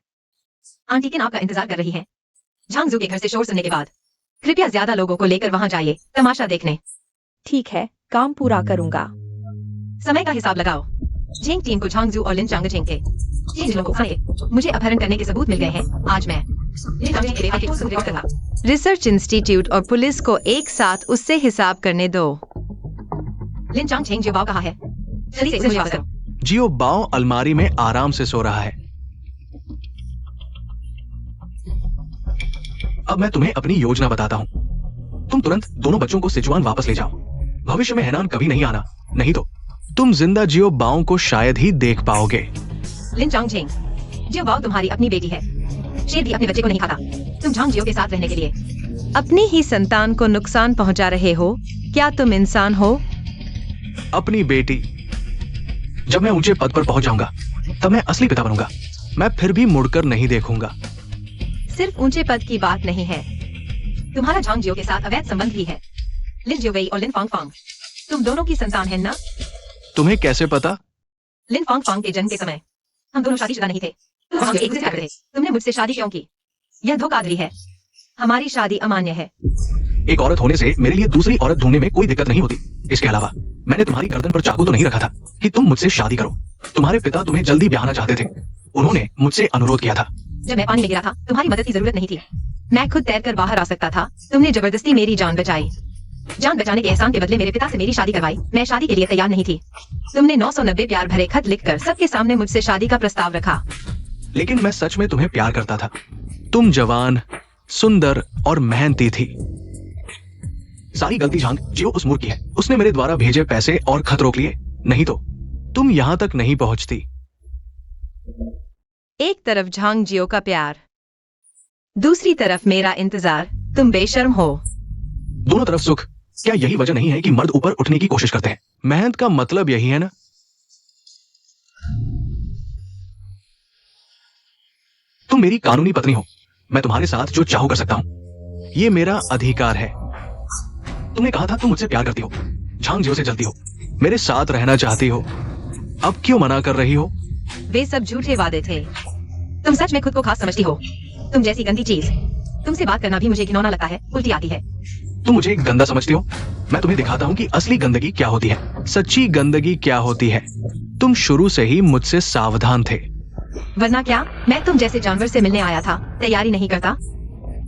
आंटी किन आपका इंतजार कर रही है। झांगजू के घर से शोर सुनने के बाद कृपया ज्यादा लोगों को लेकर वहां जाइए तमाशा देखने। ठीक है, काम पूरा करूंगा। समय का हिसाब लगाओ। जेंग टीम को झांगजू और लिन चांगचिंग के जिन लोगों को मुझे अपहरण करने के सबूत मिल गए हैं। आज मैं लिन चांगचिंग के बेटे को रिपोर्ट करूंगा। रिसर्च इंस्टीट्यूट और पुलिस को एक साथ उससे हिसाब करने दो। लिन चांगचिंग जियो बाओ कहाँ है? जल्दी से इसे वापस करो। जियो बाओ अलमारी में आराम से सो रहा है। अब मैं तुम्हें अपनी योजना बताता हूँ। तुम तुरंत दोनों बच्चों को सिचुआन वापस ले जाओ। भविष्य में हैनान कभी नहीं आना, नहीं तो तुम जिंदा जियो बाओ को शायद ही देख पाओगे। लिन चांगचिंग, जियो बाओ तुम्हारी अपनी बेटी है। शेर भी अपने बच्चे को नहीं खाता। तुम झांग जियो के साथ रहने के लिए अपनी ही संतान को नुकसान पहुंचा रहे हो। क्या तुम इंसान हो? अपनी बेटी। जब मैं ऊंचे पद पर पहुंच जाऊंगा तब मैं असली पिता बनूंगा। मैं फिर भी मुड़कर नहीं देखूंगा। सिर्फ ऊंचे पद की बात नहीं है, तुम्हारा झांग जियो के साथ अवैध संबंध भी है। लिन जियोवेई और लिन फांगफांग, तुम दोनों की संतान है ना? तुम्हें कैसे पता? लिन फांगफांग के जन्म के समय हम दोनों शादीशुदा नहीं थे। तुम मुझे एक दूसरे से प्यार करते थे। तुमने मुझसे शादी क्यों की? यह धोखाधड़ी है। हमारी शादी अमान्य है। एक औरत होने से मेरे लिए दूसरी औरत ढूंढने में कोई दिक्कत नहीं होती। इसके अलावा मैंने तुम्हारी गर्दन पर चाकू तो नहीं रखा था कि तुम मुझसे शादी करो। तुम्हारे पिता तुम्हें जल्दी ब्याहना चाहते थे। उन्होंने मुझसे अनुरोध किया था। जब मैं पानी में गिरा था, तुम्हारी मदद की जरूरत नहीं थी। मैं खुद तैरकर बाहर आ सकता था। तुमने जबरदस्ती मेरी जान बचाई। जान बचाने के एहसान के बदले मेरे पिता से मेरी शादी करवाई। मैं शादी के लिए तैयार नहीं थी। तुमने 990 प्यार भरे खत लिखकर सबके सामने मुझसे शादी का प्रस्ताव रखा। लेकिन मैं सच में तुम्हें प्यार करता था। तुम जवान, सुंदर और मेहनती थी। सारी गलती झांग जियो उस मूर्ख की है। उसने मेरे द्वारा भेजे पैसे और खत रोक लिए, नहीं तो तुम यहां तक नहीं पहुंचती। एक तरफ झांग जियो का प्यार, दूसरी तरफ मेरा इंतजार। तुम बेशर्म हो। दोनों तरफ सुख। क्या यही वजह नहीं है कि मर्द ऊपर उठने की कोशिश करते हैं? मेहनत का मतलब यही है ना? तुम मेरी कानूनी पत्नी हो। मैं तुम्हारे साथ जो चाहूं कर सकता हूं। ये मेरा अधिकार है। तुमने कहा था तुम मुझसे प्यार करती हो, झांग जियो से जलती हो, मेरे साथ रहना चाहती हो। अब क्यों मना कर रही हो? वे सब झूठे वादे थे। तुम सच में खुद को खास समझती हो। तुम जैसी गंदी चीज। तुमसे बात करना भी मुझे घिनौना लगता है, उल्टी आती है। तुम मुझे एक गंदा समझती हो? मैं तुम्हें दिखाता हूं कि असली गंदगी क्या होती है, सच्ची गंदगी क्या होती है। तुम शुरू से ही मुझसे सावधान थे। वरना क्या? मैं तुम जैसे जानवर से मिलने आया था, तैयारी नहीं करता?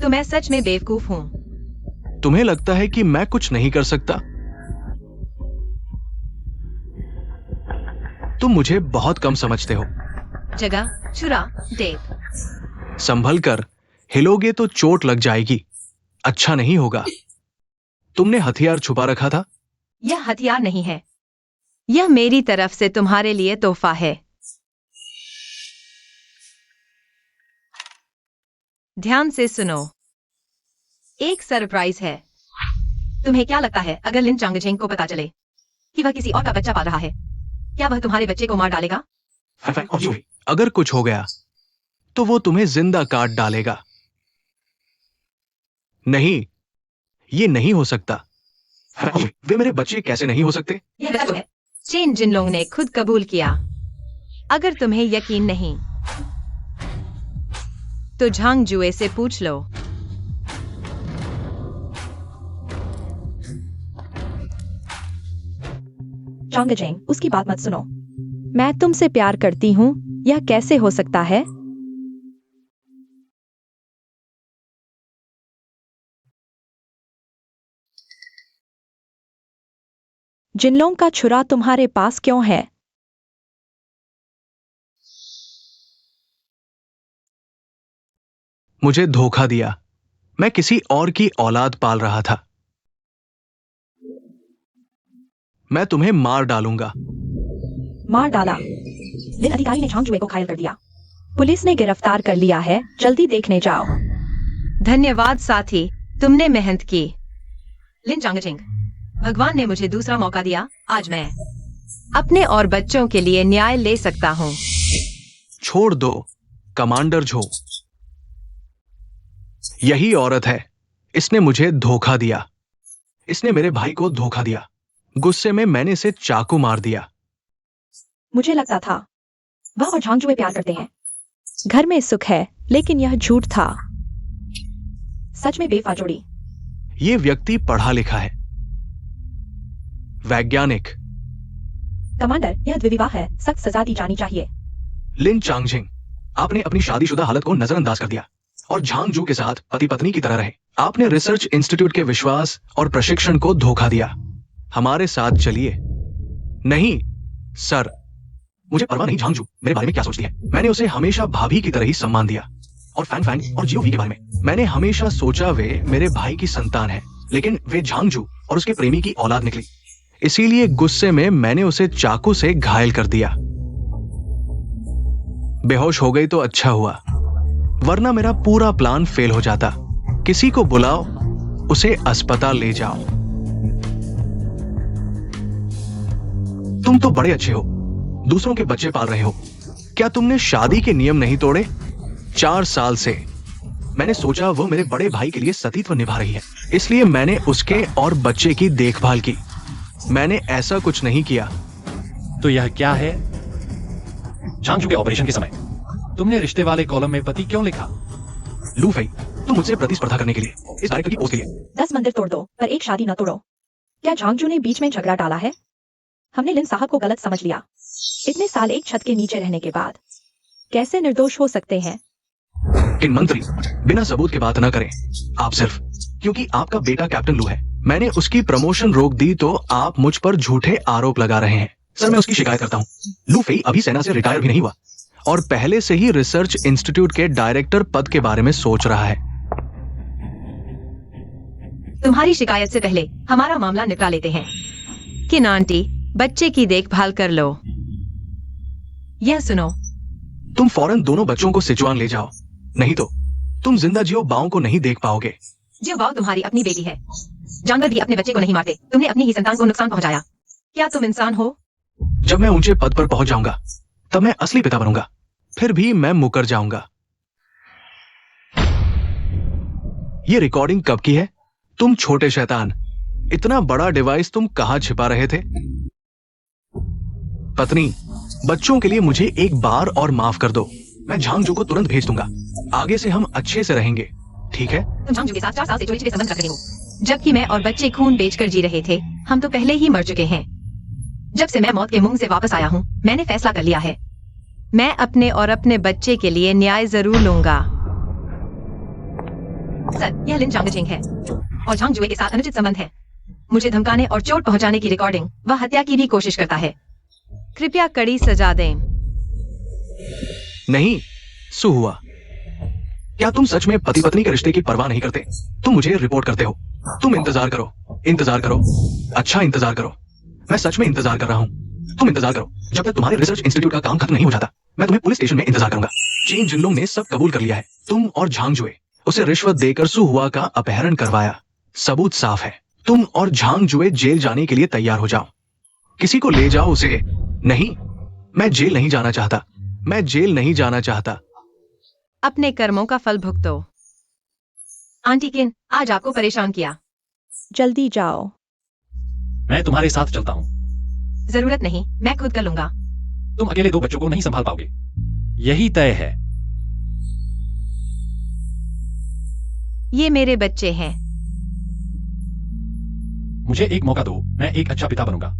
तो मैं सच में बेवकूफ हूँ। तुम्हें लगता है कि मैं कुछ नहीं कर सकता? तुम मुझे बहुत कम समझते हो। जगह, छुरा, टेप। संभल कर, हिलोगे तो चोट लग जाएगी। अच्छा नहीं होगा। तुमने हथियार छुपा रखा था। यह हथियार नहीं है। यह मेरी तरफ से तुम्हारे लिए तोहफा है। ध्यान से सुनो। एक सरप्राइज है। तुम्हें क्या लगता है अगर लिन चांगजेंग को पता चले कि वह किसी और का बच्चा पाल रहा है, क्या वह तुम्हारे बच्चे को मार डालेगा? अगर कुछ हो गया तो वो तुम्हें जिंदा काट डालेगा। नहीं, ये नहीं हो सकता। वे मेरे बच्चे कैसे नहीं हो सकते? यह गलत है। चेन जिनलोंग ने खुद कबूल किया। अगर तुम्हें यकीन नहीं तो झांग जुए से पूछ लो। चांगजेंग, उसकी बात मत सुनो। मैं तुमसे प्यार करती हूँ, यह कैसे हो सकता है? जिनलोंग का छुरा तुम्हारे पास क्यों है? मुझे धोखा दिया। मैं किसी और की औलाद पाल रहा था। मैं तुम्हें मार डालूंगा। मार डाला? लिन अधिकारी ने झांग जुए को घायल कर दिया। पुलिस ने गिरफ्तार कर लिया है, जल्दी देखने जाओ। धन्यवाद साथी, तुमने मेहनत की। लिन चांगजेंग, भगवान ने मुझे दूसरा मौका दिया। आज मैं अपने और बच्चों के लिए न्याय ले सकता हूँ। छोड़ दो कमांडर झो। यही औरत है। इसने मुझे धोखा दिया। इसने मेरे भाई को धोखा दिया। गुस्से में मैंने इसे चाकू मार दिया। मुझे लगता था वह और झांग जुए प्यार करते हैं। घर में सुख है, लेकिन यह झूठ था। सच में बेवफा जोड़ी। ये व्यक्ति पढ़ा लिखा है, वैज्ञानिक। कमांडर, यह द्विविवाह है, सख्त सजा दी जानी चाहिए। लिन चांगजिंग, आपने अपनी शादीशुदा हालत को नजरअंदाज कर दिया और झांग जू के साथ पति पत्नी की तरह रहे। आपने रिसर्च इंस्टीट्यूट के विश्वास और प्रशिक्षण को धोखा दिया। हमारे साथ चलिए। नहीं सर, मुझे परवाह नहीं झांग जू मेरे बारे में क्या सोचती है। मैंने उसे हमेशा भाभी की तरह ही सम्मान दिया। और फैंग फैंग और जियो वी के बारे में मैंने हमेशा सोचा वे मेरे भाई की संतान है, लेकिन वे झांग जू और उसके प्रेमी की औलाद निकली। इसीलिए गुस्से में मैंने उसे चाकू से घायल कर दिया। बेहोश हो गई तो अच्छा हुआ, वरना मेरा पूरा प्लान फेल हो जाता। किसी को बुलाओ, उसे अस्पताल ले जाओ। तुम तो बड़े अच्छे हो, दूसरों के बच्चे पाल रहे हो। क्या तुमने शादी के नियम नहीं तोड़े? 4 साल से मैंने सोचा वो मेरे बड़े भाई के लिए सतीत्व निभा रही है, इसलिए मैंने उसके और बच्चे की देखभाल की। मैंने ऐसा कुछ नहीं किया। तो यह क्या है? झांग जू के ऑपरेशन के समय तुमने रिश्ते वाले कॉलम में पति क्यों लिखा? लू फई, तुम मुझसे प्रतिस्पर्धा करने के लिए, इस डायरेक्टर की पोस्ट के लिए। 10 मंदिर तोड़ दो पर एक शादी न तोड़ो। क्या झांगजू ने बीच में झगड़ा डाला है? हमने लिन साहब को गलत समझ लिया। इतने साल एक छत के नीचे रहने के बाद कैसे निर्दोष हो सकते हैं? किन मंत्री, बिना सबूत के बात न करें। आप सिर्फ क्योंकि आपका बेटा कैप्टन लू है, मैंने उसकी प्रमोशन रोक दी तो आप मुझ पर झूठे आरोप लगा रहे हैं। सर, मैं उसकी शिकायत करता हूँ। लू फेई अभी सेना से रिटायर भी नहीं हुआ और पहले से ही रिसर्च इंस्टीट्यूट के डायरेक्टर पद के बारे में सोच रहा है। तुम्हारी शिकायत से पहले हमारा मामला निपटा लेते हैं। किन आंटी, बच्चे की देखभाल कर लो। यह सुनो, तुम फौरन दोनों बच्चों को सिचुआन ले जाओ, नहीं तो तुम जिंदा जियो बाओं को नहीं देख पाओगे। जियो बाओ तुम्हारी अपनी बेटी है। जानवर भी अपने बच्चे को नहीं मारते। तुमने अपनी ही संतान को नुकसान पहुंचाया। क्या तुम इंसान हो? जब मैं ऊंचे पद पर पहुंच जाऊंगा तब मैं असली पिता बनूंगा, फिर भी मैं मुकर जाऊंगा। ये रिकॉर्डिंग कब की है? तुम छोटे शैतान, इतना बड़ा डिवाइस तुम कहां छिपा रहे थे? पत्नी, बच्चों के लिए मुझे एक बार और माफ कर दो। मैं झांगजू को तुरंत भेज दूंगा। आगे से हम अच्छे से रहेंगे, ठीक है? तुम झांगजू के साथ 4 साल से चोरी छिपे संबंध रख रहे हो, जबकि मैं और बच्चे खून बेचकर जी रहे थे। हम तो पहले ही मर चुके हैं। जब से मैं मौत के मुंह से वापस आया हूँ, मैंने फैसला कर लिया है। मैं अपने और अपने बच्चे के लिए न्याय जरूर लूंगा। सर, यह लिन झांगजिंग है और झांगजुए के साथ अनुचित संबंध है। मुझे धमकाने और चोट पहुंचाने की रिकॉर्डिंग व हत्या की भी कोशिश करता है। कृपया कड़ी सजा दें। नहीं, सु हुआ। क्या तुम सच में पति पत्नी के रिश्ते की परवाह नहीं करते? तुम मुझे रिपोर्ट करते हो। तुम इंतजार करो, इंतजार करो, अच्छा इंतजार करो। मैं सच में इंतजार कर रहा हूँ। तुम इंतजार करो जब तक तुम्हारे रिसर्च इंस्टीट्यूट का काम खत्म नहीं हो जाता। मैं तुम्हें पुलिस स्टेशन में इंतजार करूंगा। चेन जिनलोंग ने सब कबूल कर लिया है। तुम और झांगजुए उसे रिश्वत देकर सु हुआ का अपहरण करवाया। सबूत साफ है। तुम और झांगजुए जेल जाने के लिए तैयार हो जाओ। किसी को ले जाओ उसे। नहीं, मैं जेल नहीं जाना चाहता। मैं जेल नहीं जाना चाहता। अपने कर्मों का फल भुगतो। आंटी किन, आज आपको परेशान किया। जल्दी जाओ। मैं तुम्हारे साथ चलता हूँ। जरूरत नहीं, मैं खुद कर लूंगा। तुम अकेले 2 बच्चों को नहीं संभाल पाओगे, यही तय है। ये मेरे बच्चे हैं। मुझे एक मौका दो, मैं एक अच्छा पिता बनूंगा।